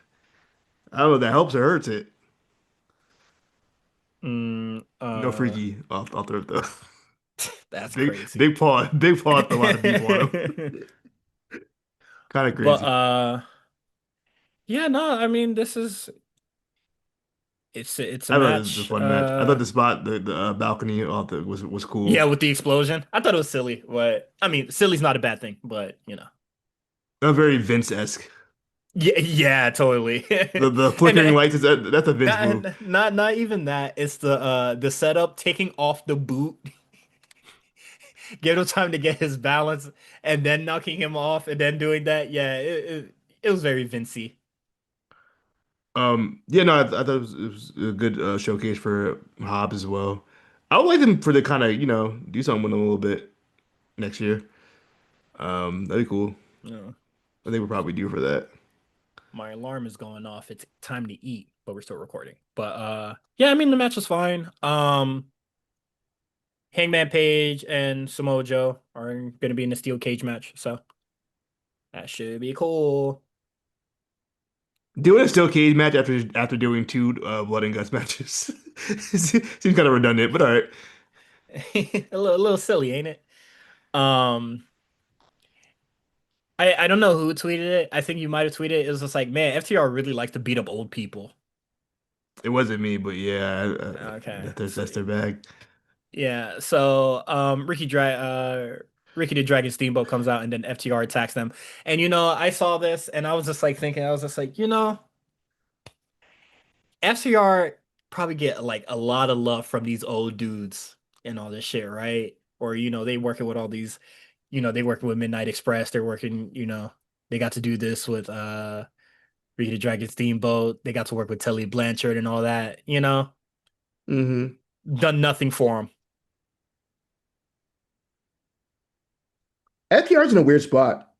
I don't know if that helps or hurts it. mm, No uh, freaky off the rip though. that's Big crazy. Big Paw threw a lot of beef on him. Kind of But crazy. yeah, no, I mean this is it's a I thought it was a match. fun match. I thought the spot, the balcony off the was Yeah, cool. with the explosion. I thought it was silly, but I mean, silly's not a bad thing, but you know. Very Vince-esque. Yeah, yeah, totally. The And flickering lights is that's a Vince move. not even that. It's the setup taking off the boot, give him time to get his balance, and then knocking him off, and then doing that. Yeah, it was very Vincy. Yeah, no, I thought it was a good showcase for Hobbs as well. I would like them for the kind of do something with him a little bit next year. That'd be cool. Yeah. I think we're probably due for that. My alarm is going off. It's time to eat, but we're still recording. But yeah, I mean the match was fine. Hangman Page and Samoa Joe are gonna be in the steel cage match, so that should be cool. Doing a steel cage match after doing two blood and guts matches seems kind of redundant, but all right. A little silly, ain't it? Um, I don't know who tweeted it. I think you might have tweeted it. It was just like, man, FTR really likes to beat up old people. It wasn't me, but yeah, Okay. So that's their bag. yeah, so Ricky the Dragon Steamboat comes out and then FTR attacks them. And I saw this and I was just like thinking, I was just like, FTR probably get like a lot of love from these old dudes and all this shit, right? Or they working with all these, they working with Midnight Express, they're working, they got to do this with Ricky the Dragon Steamboat, they got to work with Tully Blanchard and all that, Hmm. done nothing for them. FTR's in a weird spot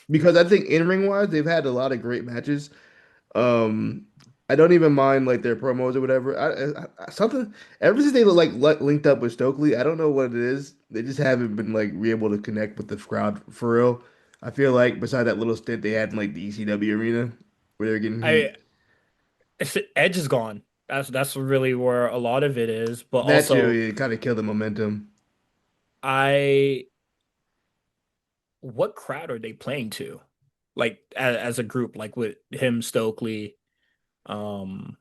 because I think in ring wise they've had a lot of great matches. Um, I don't even mind like their promos or whatever. Something ever since they look like linked up with Stokely, I don't know what it is. They just haven't been like able to connect with the crowd for real. I feel like beside that little stint they had in like the ECW arena where they're getting heat, I Edge is gone. That's really where a lot of it is. But that too, also, it kind of killed the momentum. I what crowd are they playing to? Like as a group, like with him, Stokely, um,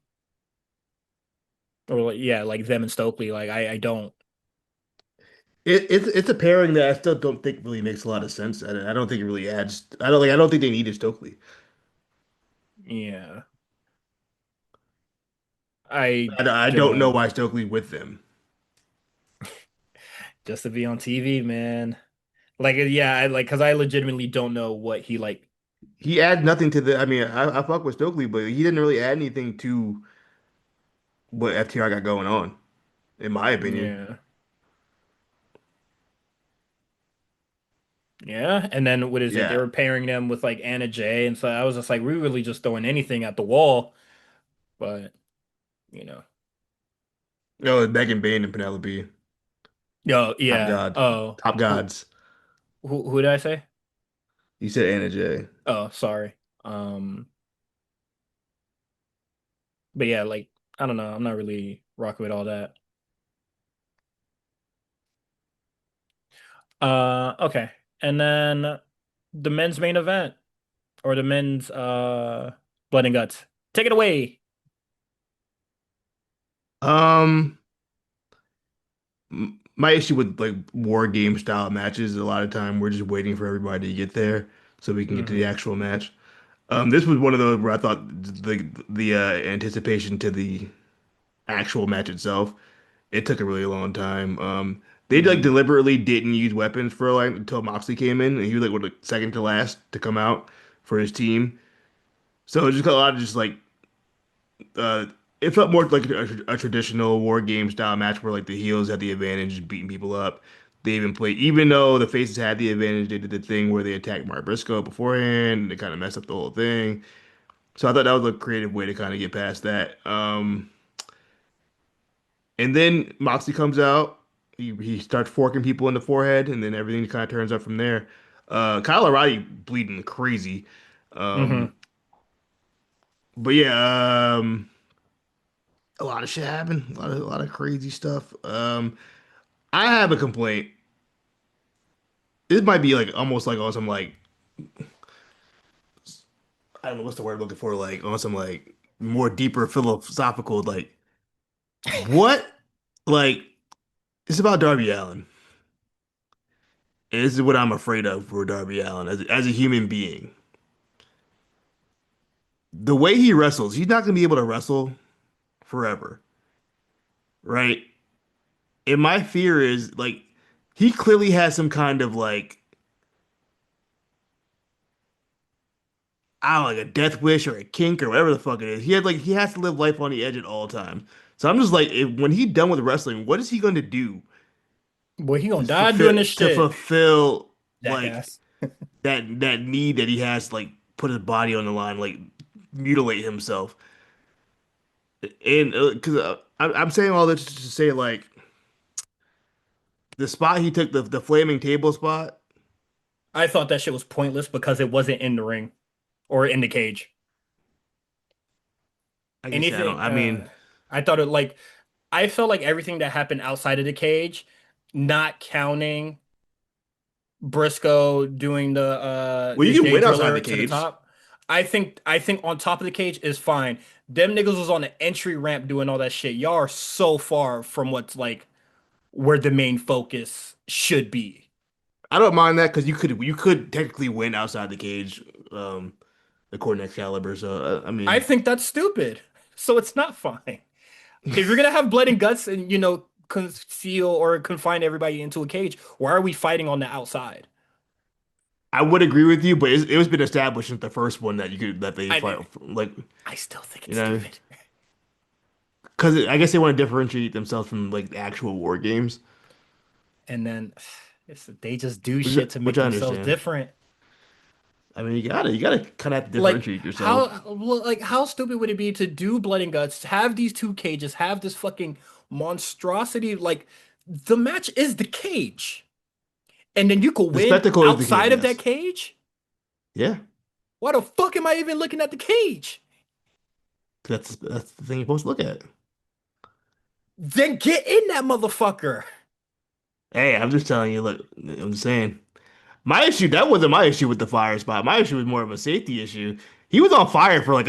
or like, yeah, like them and Stokely. Like I don't. It's a pairing that I still don't think really makes a lot of sense. I don't think it really adds. I don't think they needed Stokely. Yeah, I I don't know don't. why Stokely with them. Just to be on TV, man. Like yeah, I like because I legitimately don't know what he like. He adds nothing to the. I mean, I fuck with Stokely, but he didn't really add anything to what FTR got going on, in my opinion. Yeah, yeah. And then what is it? They Yeah. were pairing them with like Anna Jay, and so I was just like, we really just throwing anything at the wall. But you know. No, it's Megan Bayne and Penelope, Yo, top yeah. god, Oh, top who gods. who did I say? You said Anna Jay. Oh, sorry. Um, but yeah, like I don't know. I'm not really rocking with all that. Okay. And then the men's main event or the men's Blood and Guts. Take it away. Um, my issue with like war game style matches, a lot of time we're just waiting for everybody to get there so we can get to the Hmm. actual match. This was one of those where I thought the anticipation to the actual match itself, it took a really long time. They like Hmm. deliberately didn't use weapons for like until Moxley came in, and he was like what, like second to last to come out for his team. So it just got a lot of just like uh, it felt more like a traditional war game style match where like the heels had the advantage, beating people up. They even played, even though the faces had the advantage, they did the thing where they attacked Mark Briscoe beforehand, and they kind of messed up the whole thing. So I thought that was a creative way to kind of get past that. And then Moxley comes out. He starts forking people in the forehead, and then everything kind of turns up from there. Kyle O'Reilly bleeding crazy. Hmm. Um, but yeah, a lot of shit happened. A lot of crazy stuff. I have a complaint. This might be like almost like on some like I don't know what's the word I'm looking for. Like on some like more deeper philosophical like what like it's about Darby Allin. And this is what I'm afraid of for Darby Allin as a human being. The way he wrestles, he's not gonna be able to wrestle forever, right? And my fear is like he clearly has some kind of like I don't know, like a death wish or a kink or whatever the fuck it is. He has to live life on the edge at all times. So I'm just like, when he's done with wrestling, what is he going to do Boy, he to gonna die fulfill doing this shit. like Jackass. that need that he has to like put his body on the line, like mutilate himself? And because I'm saying all this to say like the spot he took the flaming table spot. I thought that shit was pointless because it wasn't in the ring or in the cage. Like I said, I don't. Anything, I mean, I thought it like I felt like everything that happened outside of the cage, not counting Briscoe doing the well, you can Jay win outside Driller the to the cage. top. I think on top of the cage is fine. Them niggas was on the entry ramp doing all that shit. Y'all are so far from what's like where the main focus should be. I don't mind that because you could technically win outside the cage, um, according to Excalibur. So I I mean, think that's stupid. So it's not fine. If you're gonna have blood and guts and conceal or confine everybody into a cage, why are we fighting on the outside? I would agree with you, but it was been established since the first one that you could that they I fight like I still think you it's know stupid. because I guess they want to differentiate themselves from like actual war games, And then they just do which shit to which make I themselves understand. different. I mean, you gotta kind of have to Like differentiate yourself. how stupid would it be to do blood and guts, have these two cages, have this fucking monstrosity, like the match is the cage. And then you could The win spectacle is the cage, outside of that yes, cage? yeah. Why the fuck am I even looking at the cage? That's the thing you're supposed to look at. Then get in that motherfucker. Hey, I'm just telling you. Look, I'm just saying. My issue that wasn't my issue with the fire spot. My issue was more of a safety issue. He was on fire for like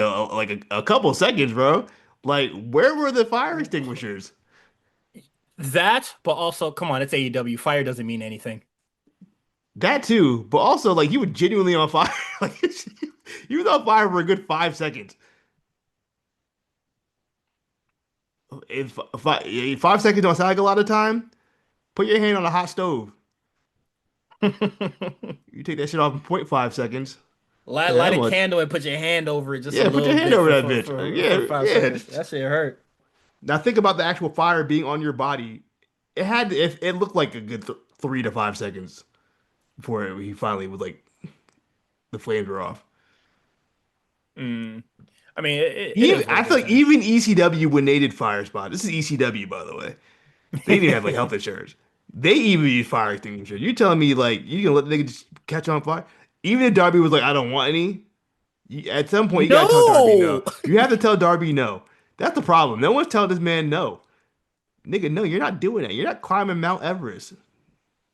a couple seconds, bro. Like, where were the fire extinguishers? That, but also, come on, it's AEW. Fire doesn't mean anything. That too, but also like he was genuinely on fire. Like he was on fire for a good 5 seconds. If 5 seconds don't sound like a lot of time, put your hand on a hot stove. You take that shit off in point 0.5 seconds. Light, Yeah, light that a much. candle and put your hand over it just a Yeah, put your little hand bit over for that for bitch. for, for Yeah, 5 seconds. yeah. That shit hurt. Now think about the actual fire being on your body. It looked like a good 3 to 5 seconds before he finally was like the flames were off. Mm. I mean, it Even is what I it feel is, like man. even ECW when they did fire spot. This is ECW by the way. They didn't even have like health insurance. They even use fire extinguisher. You telling me like you can let the nigga just catch on fire? Even if Darby was like, I don't want any. At some point, you gotta tell Darby no. No! You have to tell Darby no. That's the problem. No one's telling this man no. Nigga, no, you're not doing that. You're not climbing Mount Everest.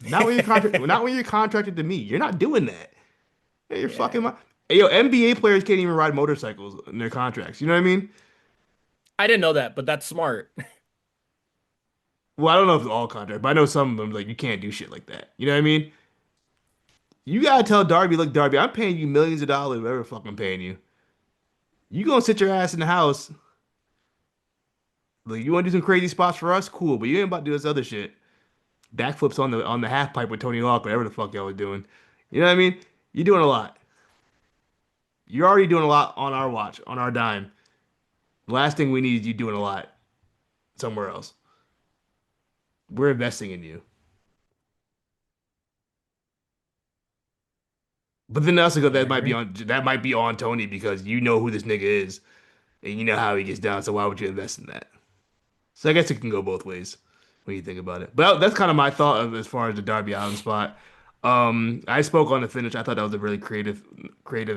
Not when you're contract. Not when you're contracted to me. You're not doing that. Hey, you're fucking Yeah. my. Hey, yo, NBA players can't even ride motorcycles in their contracts. You know what I mean? I didn't know that, but that's smart. Well, I don't know if it's all contracts, but I know some of them like you can't do shit like that. You know what I mean? You gotta tell Darby, look, Darby, I'm paying you millions of dollars, whatever the fuck I'm paying you. You gonna sit your ass in the house. Like, you wanna do some crazy spots for us? Cool, but you ain't about to do this other shit. Backflips on the half pipe with Tony Hawk, whatever the fuck y'all was doing. You know what I mean? You're doing a lot. You're already doing a lot on our watch, on our dime. The last thing we need is you doing a lot somewhere else. We're investing in you. But then also go I that might be agree. on Tony because you know who this nigga is and you know how he gets down. So why would you invest in that? So I guess it can go both ways when you think about it. But that's kind of my thought of as far as the Darby Allin spot. I spoke on the finish. I thought that was a really creative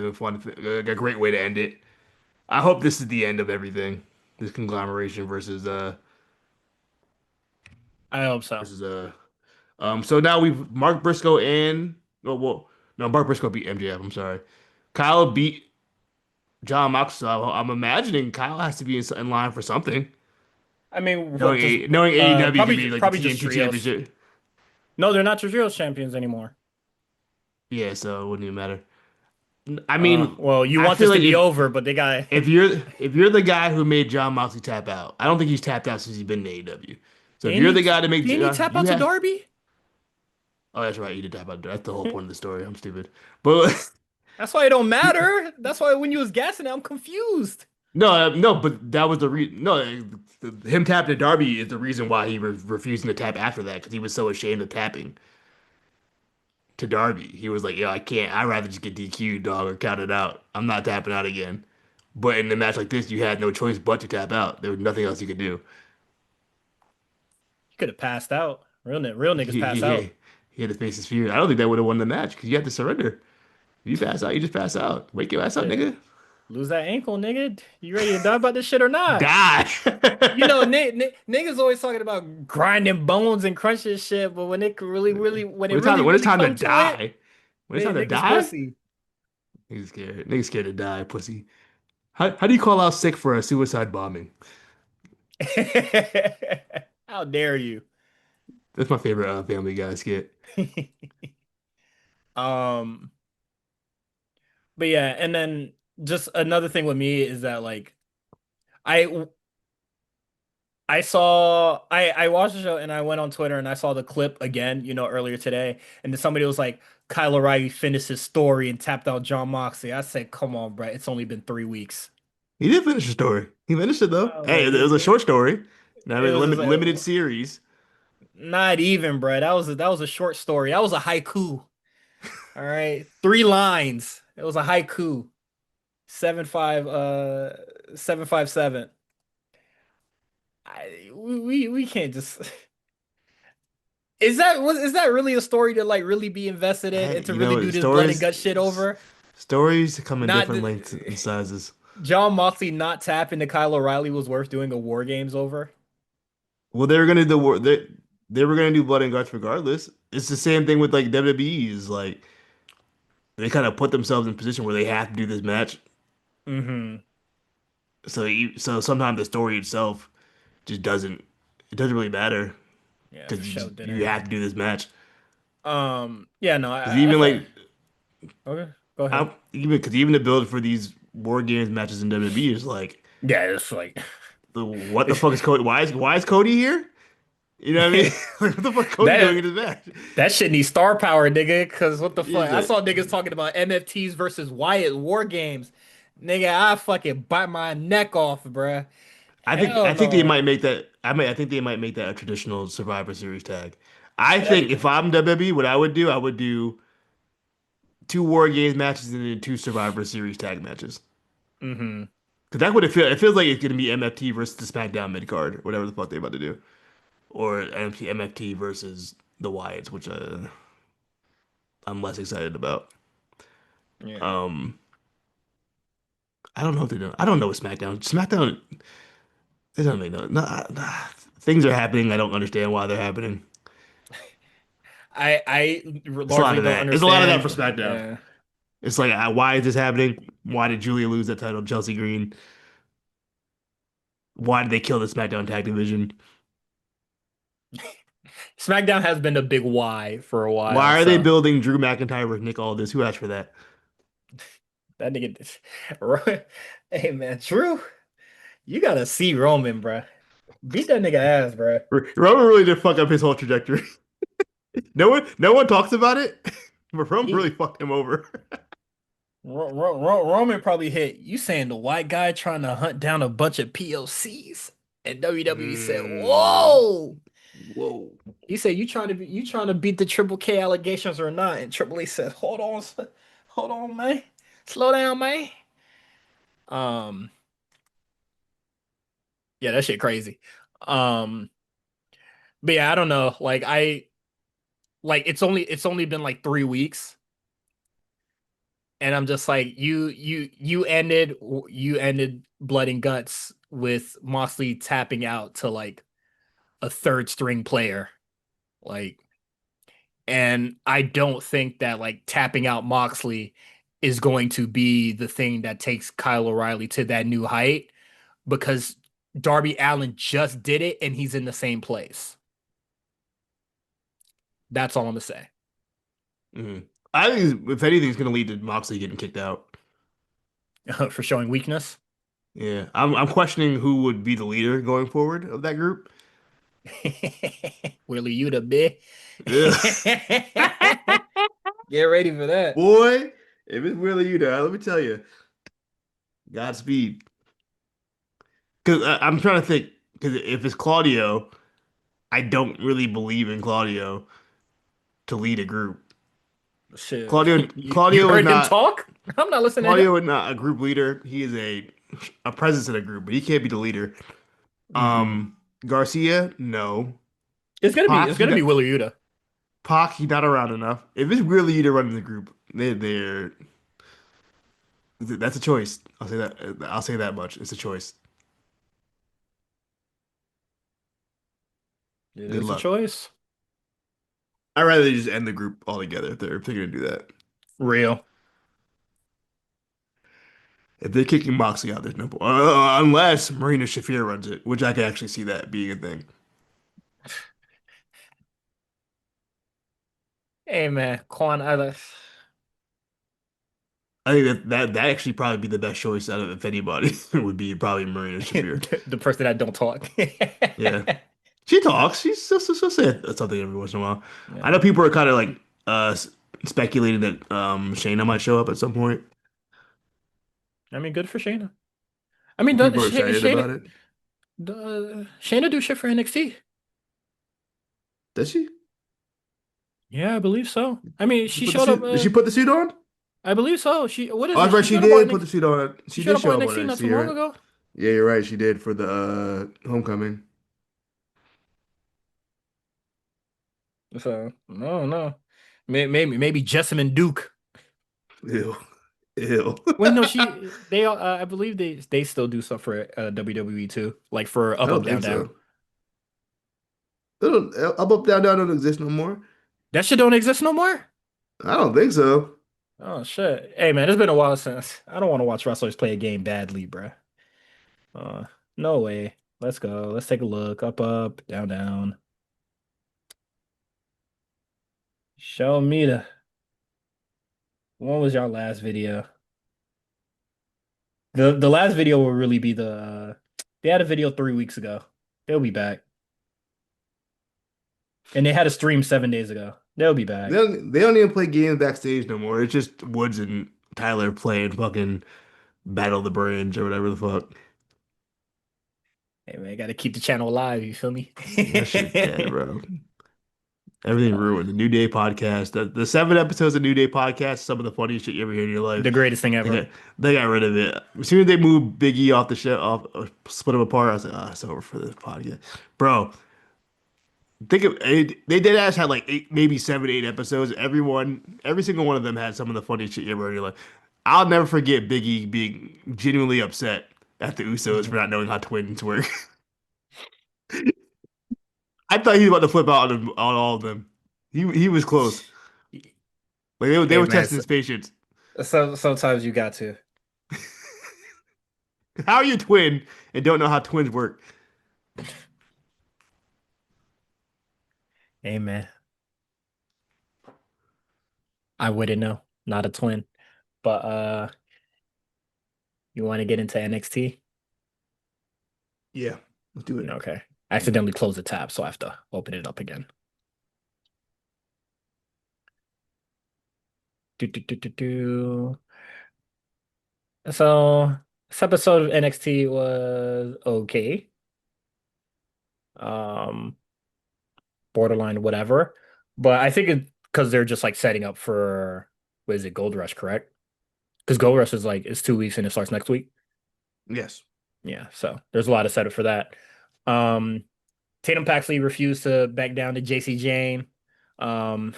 and fun, a great way to end it. I hope this is the end of everything. This conglomeration I hope so. versus. So now we've Mark Briscoe and well, no, Mark Briscoe beat MJF. I'm sorry. Kyle beat John Mox. So I'm imagining Kyle has to be in line for something. I mean, what just Knowing AEW could be like the probably just TNT trios. Championship. No, they're not trios champions anymore. Yeah, so it wouldn't even matter. I mean, Well, you I want feel this to like be over, but they got if you're the guy who made John Moxley tap out, I don't think he's tapped out since he's been in AEW. So if didn't you're he the guy to make didn't he tap you out to have Darby? oh that's right, you did tap out. That's the whole point of the story. I'm stupid, but That's why it don't matter. That's why when you was gassing it, I'm confused. no, no, but that was the reason. No, him tapping to Darby is the reason why he was refusing to tap after that because he was so ashamed of tapping to Darby. He was like, "Yo, I can't. I'd rather just get DQ'd, dog, or count it out. I'm not tapping out again." But in a match like this, you had no choice but to tap out. There was nothing else you could do. He could have passed out. Real niggas He, pass he, out. he, he had to face his fear. I don't think that would have won the match because you had to surrender. If you pass out, you just pass out. Wake your ass up, Yeah. nigga. Lose that ankle, nigga. You ready to die about this shit or not? You know, Die. niggas always talking about grinding bones and crunching shit, but when it really, really, when it When really, it's really time to come to it, die, when it's time to niggas die, pussy. Niggas scared. Niggas scared to die, pussy. How do you call out sick for a suicide bombing? How dare you? That's my favorite Family Guy skit. Um, but yeah, and then just another thing with me is that like I I watched the show and I went on Twitter and I saw the clip again, earlier today, and then somebody was like, Kyle O'Reilly finished his story and tapped out John Moxley. I said, come on, bro, it's only been 3 weeks. He did finish the story. He finished it though. I was Hey, like, it was a short story. Now it it's a was just limited like, series. not even, bro. That was a short story. That was a haiku. All right, 3 lines. It was a haiku. 757. We can't just. Is that really a story to like really be invested in Hey, and to really do this blood and gut shit over? stories come in Not different lengths and sizes. John Moxley not tapping to Kyle O'Reilly was worth doing a War Games over. Well, they were gonna do they were gonna do Blood and Guts regardless. It's the same thing with like WWE is like they kind of put themselves in a position where they have to do this match. Hmm. So sometimes the story itself just doesn't really matter Yeah, for because sure you didn't. have to do this match. Yeah, no, Because I even thought. like Okay, go ahead. even the build for these War Games matches in WWE is like Yeah, it's like what the fuck is Cody? Why is Cody here? You know what I mean? Like, what the fuck Cody doing that in this match? that shit needs star power, nigga. Cause what the fuck? He's I like, saw niggas talking about MFTs versus Wyatt War Games. Nigga, I fucking bite my neck off, bruh. I Hell think they no. might make that. I think they might make that a traditional Survivor Series tag. I think That, if I'm WWE, what I would do two War Games matches and then two Survivor Series tag matches. hmm. Because that's what it feels. It feels like it's gonna be MFT versus the SmackDown mid card, whatever the fuck they're about to do, or MFT versus the Wyatts, which I'm less excited about. Yeah. Um, I don't know if they do. I don't know what SmackDown. They don't make things are happening. I don't understand why they're happening. I It's a lot largely of don't that. It's a lot of that for understand. SmackDown. Yeah. It's like, why is this happening? Why did Julia lose that title to Chelsea Green? Why did they kill the SmackDown Tag Division? SmackDown has been a big why for a while, Why are they so building Drew McIntyre with Nick Aldis? Who asked for that? that nigga. Hey man, Drew, you gotta see Roman, bruh. Beat that nigga ass, bruh. Roman really did fuck up his whole trajectory. No one talks about it, but Roman really He fucked him over. Roman probably hit you saying the white guy trying to hunt down a bunch of POCs, and WWE said, Mm, "Whoa." whoa. He said, "You trying to beat the Triple K allegations or not?" And Triple H said, hold on, man, slow down, man." Um, yeah, that shit crazy. Um, but yeah, I don't know. It's only been like 3 weeks, and I'm just like, you ended Blood and Guts with Moxley tapping out to like a third string player, like. And I don't think that like tapping out Moxley is going to be the thing that takes Kyle O'Reilly to that new height because Darby Allin just did it and he's in the same place. That's all I'm gonna say. Mm. I think if anything, it's gonna lead to Moxley getting kicked out. For showing weakness. Yeah, I'm questioning who would be the leader going forward of that group. Willie Yuta, bitch. Ugh. Get ready for that. Boy, if it's really you, let me tell you, Godspeed. Because I'm trying to think. Because if it's Claudio, I don't really believe in Claudio to lead a group. Shit. Claudio You heard him talk? I'm not listening to him. Claudio is not a group leader. He is a presence in a group, but he can't be the leader. Hmm. Garcia, no. It's gonna be Pac, it's gonna be Willie Yuta. He's not around enough. If it's really you to run the group, that's a choice. I'll say that. I'll say that much. It's a choice. It Good is a luck. choice. I'd rather they just end the group altogether if they're gonna do that. Real. If they're kicking Moxley out, there's no point. Unless Marina Shafir runs it, which I can actually see that being a thing. Hey man, Quan, I think that actually probably be the best choice out of if anybody would be probably Marina Shafir. the person that don't talk. Yeah, she talks. She'll say something every once in a while. I Yeah, know people are kind of like speculating that Shayna might show up at some point. I mean, good for Shayna. I mean, People are excited about it. Shayna do shit for NXT. Does she? Yeah, I believe so. I mean, She she put the showed up. suit. Did she put the suit on? I believe so. She what Oh, is it? that's right. She She showed up on did put the NXT. suit on. She She showed did up on show up on NXT not too NXT, long right? ago. Yeah, you're right. She did for the homecoming. So no, no, maybe Jessamine Duke. Ew, ew. Wait, no, they I believe they still do stuff for WWE too, like for I Up don't Up think Down Down. so. They don't, up, down, down don't exist no more. That shit don't exist no more. I don't think so. Oh shit! Hey man, it's been a while since I don't want to watch wrestlers play a game badly, bruh. Uh, no way. Let's go. Let's take a look. Up, up, down, down. Show me the. When was your last video? The last video will really be the. They had a video 3 weeks ago. They'll be back, and they had a stream 7 days ago. They'll be back. They don't even play games backstage no more. It's just Woods and Tyler playing fucking Battle of the Brands or whatever the fuck. Hey man, got to keep the channel alive. You feel me? That shit's dead, bro. Everything ruined. The New Day podcast, the 7 episodes of New Day podcast, some of the funniest shit you ever hear in your life. The greatest thing They ever. got, they got rid of it. As soon as they moved Big E off the show, off split them apart, I was like, ah, it's over for this podcast, bro. Think of it, they did ass had like eight, maybe 7, 8 episodes. Every single one of them had some of the funniest shit you ever heard in your life. I'll never forget Big E being genuinely upset at the Usos for Mhm. not knowing how twins work. I thought he was about to flip out on all of them. He was close. Like they Hey were man, testing his patience. sometimes you got to. How are you a twin and don't know how twins work? Hey man, I wouldn't know. Not a twin, but you want to get into NXT? Yeah, let's do it. Okay. I accidentally closed the tab, so I have to open it up again. Do, do, do, do, do. So this episode of NXT was okay. Um, borderline whatever. But I think it because they're just like setting up for what is it, Gold Rush, correct? Because Gold Rush is like it's 2 weeks and it starts next week. Yes. Yeah, so there's a lot of setup for that. Um, Tatum Paxley refused to back down to JC Jane. Um,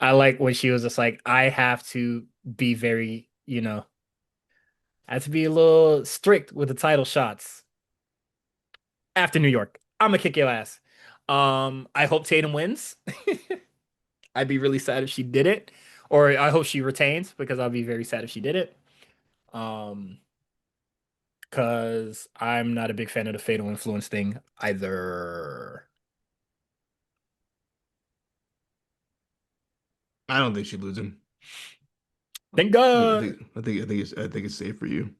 I like when she was just like, I have to be very, I have to be a little strict with the title shots after New York. I'm gonna kick your ass. I hope Tatum wins. I'd be really sad if she did it, or I hope she retains because I'll be very sad if she did it. Um, because I'm not a big fan of the fatal influence thing either. I don't think she's losing. Thank I think I God. think I think it's safe for you.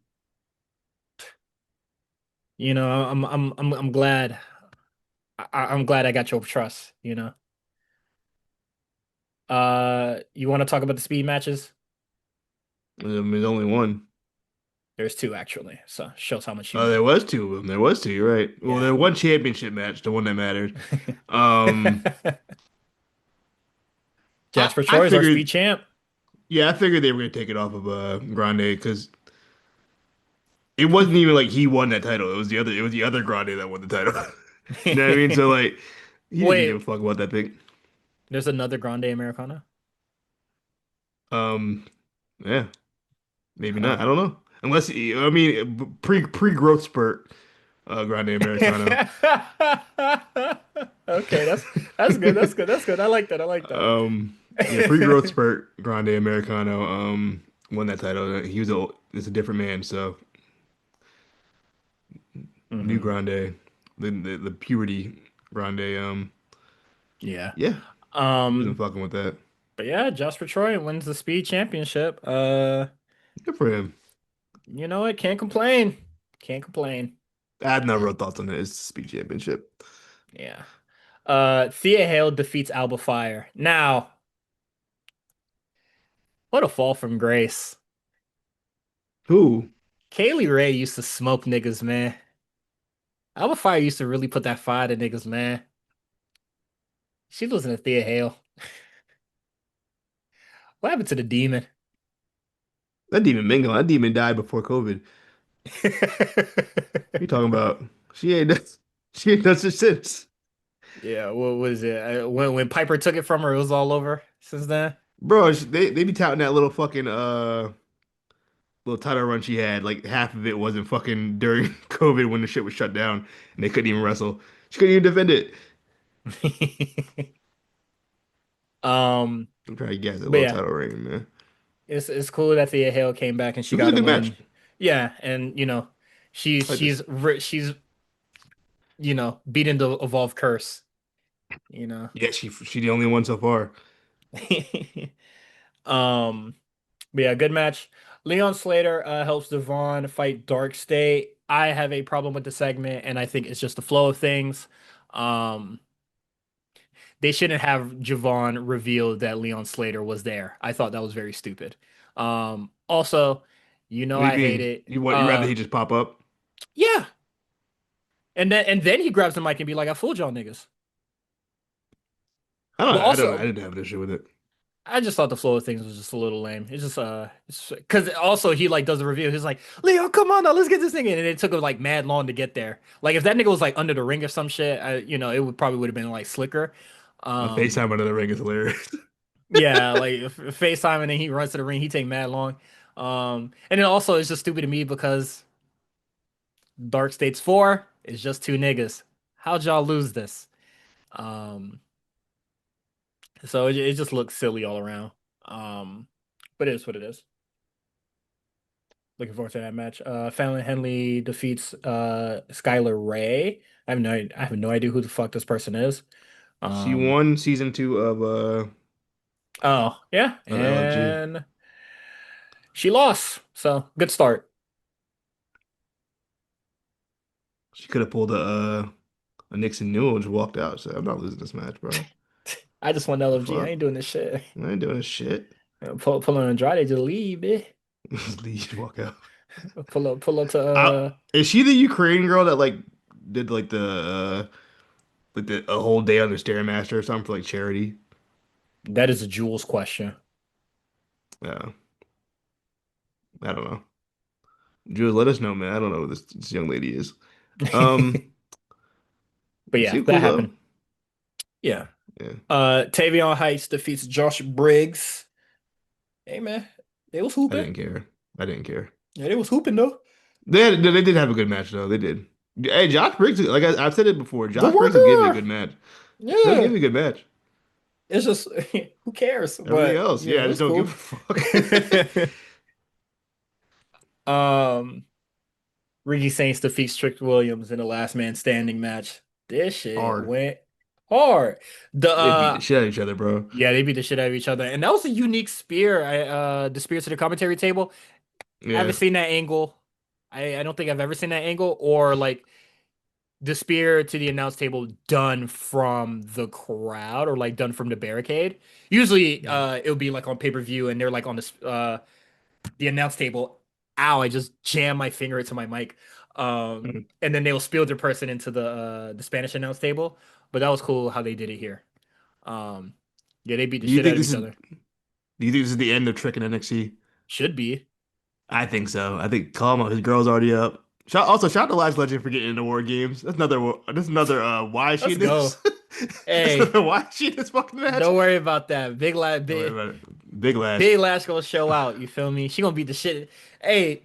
I'm glad. I'm glad I got your trust. You want to talk about the speed matches? There's only one. There's two actually, so shows how much Oh, you. there was two of them. There was two. You're right. Well, Yeah. there one championship match, the one that mattered. Um, Jasper I Troy is our speed figured, champ. yeah, I figured they were gonna take it off of Grande because it wasn't even like he won that title. It was the other Grande that won the title. You know what I mean? So like, he didn't give a Wait, fuck about that thing. there's another Grande Americana. Um, yeah, maybe not. Huh. I don't know. I mean, pre growth spurt, Grande Americano. Okay, that's good. That's good. That's good. I like that. I like Yeah, pre growth that. spurt, Grande Americano. Won that title. He was it's a different man. So new Hmm. Grande, the puberty Grande. Yeah. Yeah, he wasn't Um, fucking with that. but yeah, Jasper Troy wins the speed championship. Good for him. You know what? Can't complain. Can't complain. I have no real thoughts on it. It's the speed championship. Yeah. Thea Hale defeats Alba Fire. Now, what a fall from grace. Who? Kaylee Ray used to smoke niggas, man. Alba Fire used to really put that fire to niggas, man. She losing to Thea Hale. What happened to the demon? That demon Mingo. That demon died before COVID. You talking about? She ain't she ain't done shit since. Yeah, what is it? When Piper took it from her, it was all over since then. Bro, they be touting that little fucking little title run she had. Like half of it wasn't fucking during COVID when the shit was shut down and they couldn't even wrestle. She couldn't even defend it. Um, I'm trying to guess that but little yeah, title reign, man. it's cool that Thea Hale came back and she It was a got a good match. win. Yeah, and I just she's beaten the evolved curse. You know. yeah, she the only one so far. Um, but yeah, good match. Leon Slater helps Devon fight Dark State. I have a problem with the segment, and I think it's just the flow of things. Um, they shouldn't have Javon reveal that Leon Slater was there. I thought that was very stupid. Also, What do you I hate mean? it. You rather he just pop up? Yeah, and then he grabs the mic and be like, "I fooled y'all niggas." But I don't know. I also, didn't have an issue with it. I just thought the flow of things was just a little lame. It's just it's because also he like does the review. He's like, "Leo, come on now, let's get this thing in." And it took him like mad long to get there. Like if that nigga was like under the ring or some shit, it would have been like slicker. Um, FaceTime under the ring is hilarious. yeah, like FaceTime and then he runs to the ring, he take mad long. And then also it's just stupid to me because Dark States 4 is just two niggas. How'd y'all lose this? Um, so it just looks silly all around. Um, but it is what it is. Looking forward to that match. Fallon Henley defeats Skylar Ray. I have no idea who the fuck this person is. She Um, won season 2 oh yeah, of LFG. and she lost. So good start. She could have pulled a Nixon Newell and just walked out. So I'm not losing this match, bro. I just won The LFG. I fuck? ain't doing this shit. I ain't doing this shit. Pull on Andrade to leave, eh? Just leave, walk out. Pull up to Is she the Ukrainian girl that like did like the a whole day on the Stairmaster or something for like charity? that is a Jules question. Yeah, I don't know. Jules, let us know, man. I don't know who this young lady is. But Um, yeah, she that cool though. happened. Yeah. Yeah, Tavion Heights defeats Josh Briggs. Hey man, they was I hooping. didn't care. I didn't care. Yeah, they was hooping though. They did have a good match though. They did. Hey, Josh Briggs, like I've said it before, Good Josh Briggs will give you a worker. good match. He'll give Yeah. you a good match. It's just who cares? Everything But else, yeah, yeah, I just it's don't give a cool. fuck. um Ricky Saints defeats Strick Williams in the last man standing match. This shit Hard. went hard. The They beat the shit out of each other, bro. Yeah, they beat the shit out of each other. And that was a unique spear. The spear to the commentary table. I haven't Yeah. seen that angle. I don't think I've ever seen that angle or like the spear to the announce table done from the crowd or like done from the barricade. Usually Yeah. it'll be like on pay-per-view and they're like on the announce table. Ow, I just jammed my finger into my mic. Mhm. And then they'll spill their person into the Spanish announce table. But that was cool how they did it here. Um yeah, they beat the Do you shit out think of this each is other. do you think this is the end of Trick and NXT? Should be. I think so. I think Kama, his girl's already up. Shout out to Last Legend for getting into war games. That's another why is she Let's in this? go. That's another Hey, why is she in this fucking match? don't worry about that. Don't worry about it. Big Lash. Big Lash gonna show out. You feel me? She gonna beat the shit. Hey,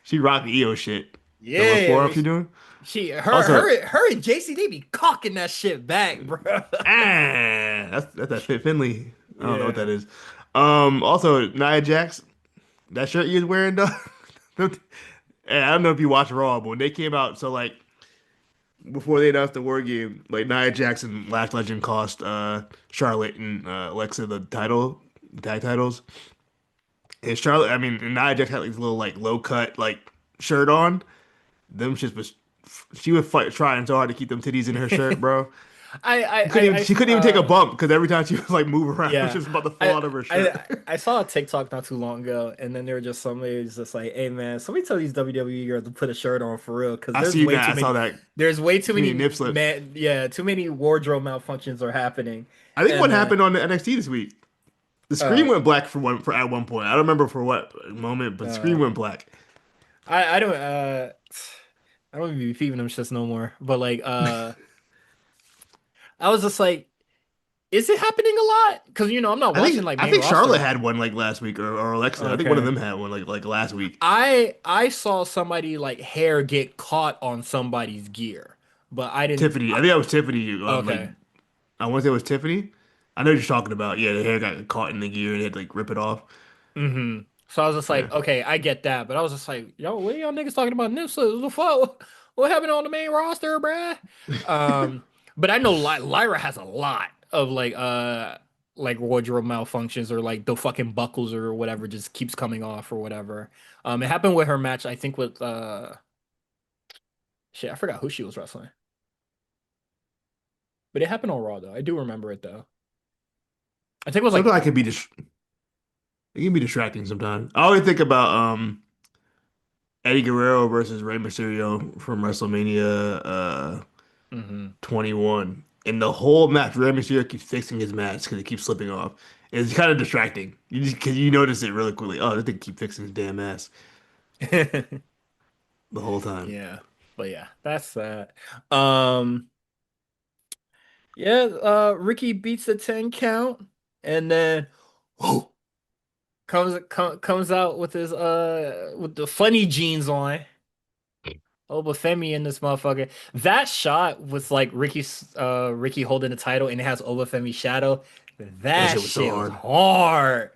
She rocked the EO shit. The little four yeah. up she doing. She Also, her and JC they be cocking that shit back, bro. that's that Fit Finley. I don't know what Yeah. that is. Also Nia Jax. that shirt you was wearing, though. And I don't know if you watched Raw, but when they came out, so like before they announced the War Game, like Nia Jackson, Last Legend cost Charlotte and Alexa the tag titles. And Charlotte, I mean, and Nia Jackson had like this little like low cut like shirt on. Them shit was she was trying so hard to keep them titties in her shirt, bro. She couldn't even take a bump because every time she was like move around, she yeah, was about to fall out of her shirt. I saw a TikTok not too long ago, and then there were just somebody was just like, "Hey man, somebody tell these WWE girls to put a shirt on for real, because I there's see way that. too I saw many, that. there's way too Too many many nip slips. man, yeah, too many wardrobe malfunctions are happening." I think what And happened on the NXT this week, the screen uh, went black for at one point. I don't remember for what moment, but the screen uh, went black. I don't I don't even be peeping them shits no more. But like I was just like, is it happening a lot? Because I'm not watching like I main think Charlotte roster. had one like last week or Alexa. I think one of Okay. them had one like last week. I saw somebody like hair get caught on somebody's gear, but I didn't. Tiffany. I think that was Tiffany. Like Okay. I want to say it was Tiffany. I know what you're talking about. Yeah, the hair got caught in the gear and they had to like rip it off. So I was just Yeah. like, okay, I get that, but I was just like, yo, what are y'all niggas talking about Nipsey? The fuck? What happened on the main roster, bruh? Um, but I know Lyra has a lot of like wardrobe malfunctions or like the fucking buckles or whatever just keeps coming off or whatever. It happened with her match, I think with shit, I forgot who she was wrestling. But it happened on Raw though. I do remember it though. I think it was like Sometimes I can be it can be distracting sometimes. I always think about Eddie Guerrero versus Rey Mysterio from WrestleMania hmm 21. And the whole match, Rey Mysterio keeps fixing his match because it keeps slipping off. It's kind of distracting. You just because you notice it really quickly. Oh, this thing keep fixing his damn ass the whole time. Yeah. But yeah, that's that. Um Yeah, Ricky beats the 10 count and then whoo, comes out with his with the funny jeans on. Obafemi in this motherfucker. That shot with like Ricky holding the title and it has Obafemi shadow. That That shit was so shit was hard. hard.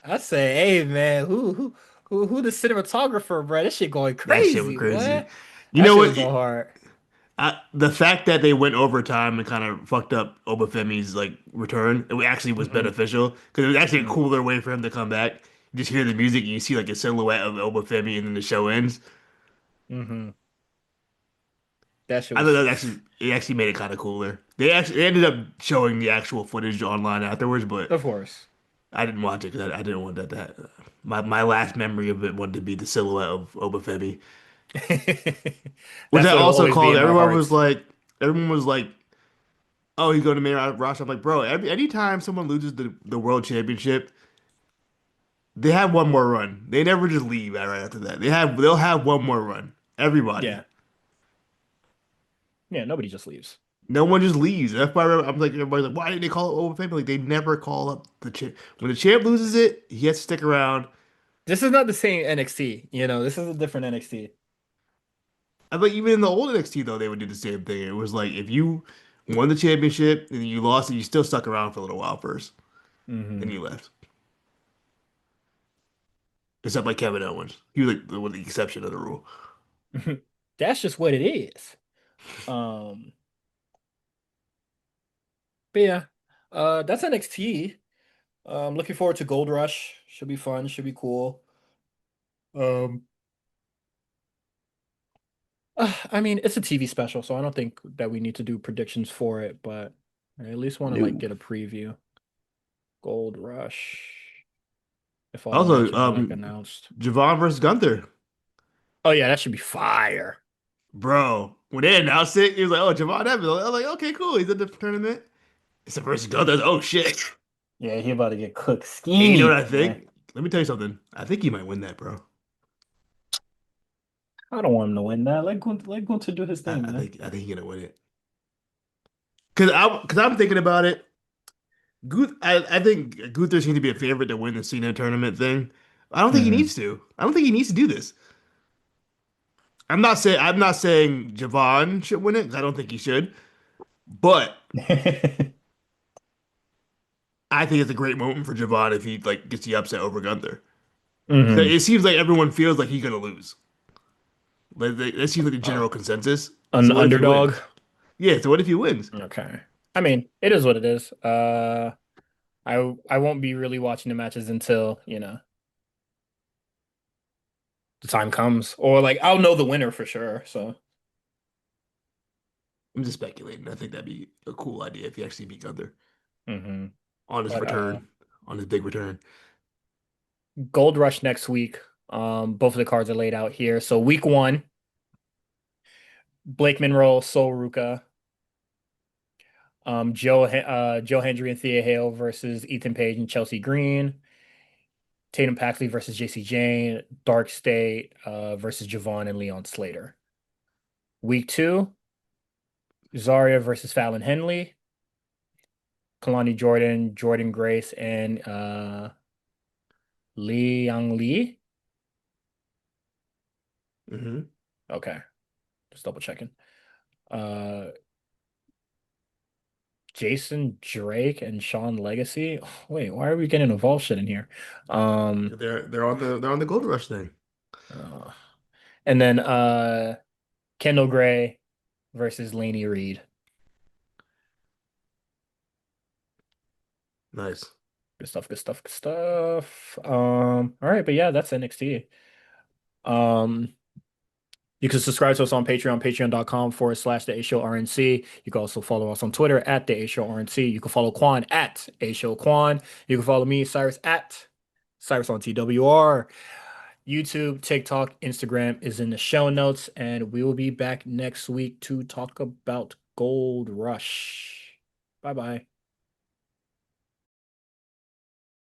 I say, hey man, who the cinematographer, bro? This shit going That shit was crazy, crazy. boy. You That know shit was what? going hard. The fact that they went overtime and kind of fucked up Obafemi's like return, it actually was hmm beneficial because it was actually a hmm cooler way for him to come back. You just hear the music and you see like a silhouette of Obafemi and then the show ends. hmm That shit I thought was, that actually it actually made it kind of cooler. They ended up showing the actual footage online afterwards, but of course. I didn't watch it because I didn't want that to happen. My last memory of it wanted to be the silhouette of Obafemi, which I That's what it'll also always be called. in our hearts. Everyone was like, "Oh, he's going to main roster." I'm like, bro, anytime someone loses the world championship, they have one more run. They never just leave right after that. They'll have one more run. Everybody. Yeah. Yeah, nobody just leaves. No one just leaves. That's why I'm like, everybody's like, why didn't they call it Overpayment? Like, they never call up the champ. When the champ loses it, he has to stick around. This is not the same NXT, this is a different NXT. I think even in the old NXT, though, they would do the same thing. It was like, if you won the championship and you lost it, you still stuck around for a little while first. Then hmm you left. Except like Kevin Owens. He was like with the exception of the rule. That's just what it is. Um, but yeah, that's NXT. Looking forward to Gold Rush. Should be fun. Should be cool. Um, I mean, it's a TV special, so I don't think that we need to do predictions for it, but I at least want to like No. get a preview. Gold Rush, if all the Also, matches are like announced. Javon versus Gunther. Oh yeah, that should be fire. Bro, when they announced it, he was like, oh, Javon Evans. I was like, okay, cool. He's in the tournament. It's a versus Gunther. Oh, shit. Yeah, he about to get cooked And you know what scheme, I man. think? Let me tell you something. I think he might win that, bro. I don't want him to win that. Let Gunther do his thing, man. I think he's gonna win it. Cause I'm thinking about it. I think Gunther seems to be a favorite to win the Cena tournament thing. I don't think he hmm needs to. I don't think he needs to do this. I'm not saying Javon should win it 'cause I don't think he should. But I think it's a great moment for Javon if he like gets the upset over Gunther. So Hmm. it seems like everyone feels like he's gonna lose. Like that seems like the general consensus. An So what if he underdog. wins? Yeah. So what if he wins? Okay. I mean, it is what it is. I won't be really watching the matches until, the time comes. Or like I'll know the winner for sure. So I'm just speculating. I think that'd be a cool idea if he actually beat Gunther hmm on his but return, on his big return. Gold Rush next week. Both of the cards are laid out here. So week one, Blake Monroe, Sol Ruka, Joe Hendry and Thea Hale versus Ethan Page and Chelsea Green. Tatum Paxley versus JC Jane, Dark State versus Javon and Leon Slater. Week two, Zarya versus Fallon Henley, Kalani Jordan, Jordan Grace, and Li Yang Lee. Hmm. Okay, just double checking. Uh, Jason Drake and Sean Legacy. Wait, why are we getting involved shit in here? Um, They're on the Gold Rush thing. uh, and then Kendall Gray versus Laney Reed. Nice. Good stuff, good stuff, good stuff. All right, but yeah, that's NXT. Um, you can subscribe to us on Patreon, patreon.com/the A Show RNC. You can also follow us on Twitter at the A Show RNC. You can follow Quan at A Show Quan. You can follow me, Cyrus, at Cyrus on TWR. YouTube, TikTok, Instagram is in the show notes, and we will be back next week to talk about Gold Rush. Bye bye.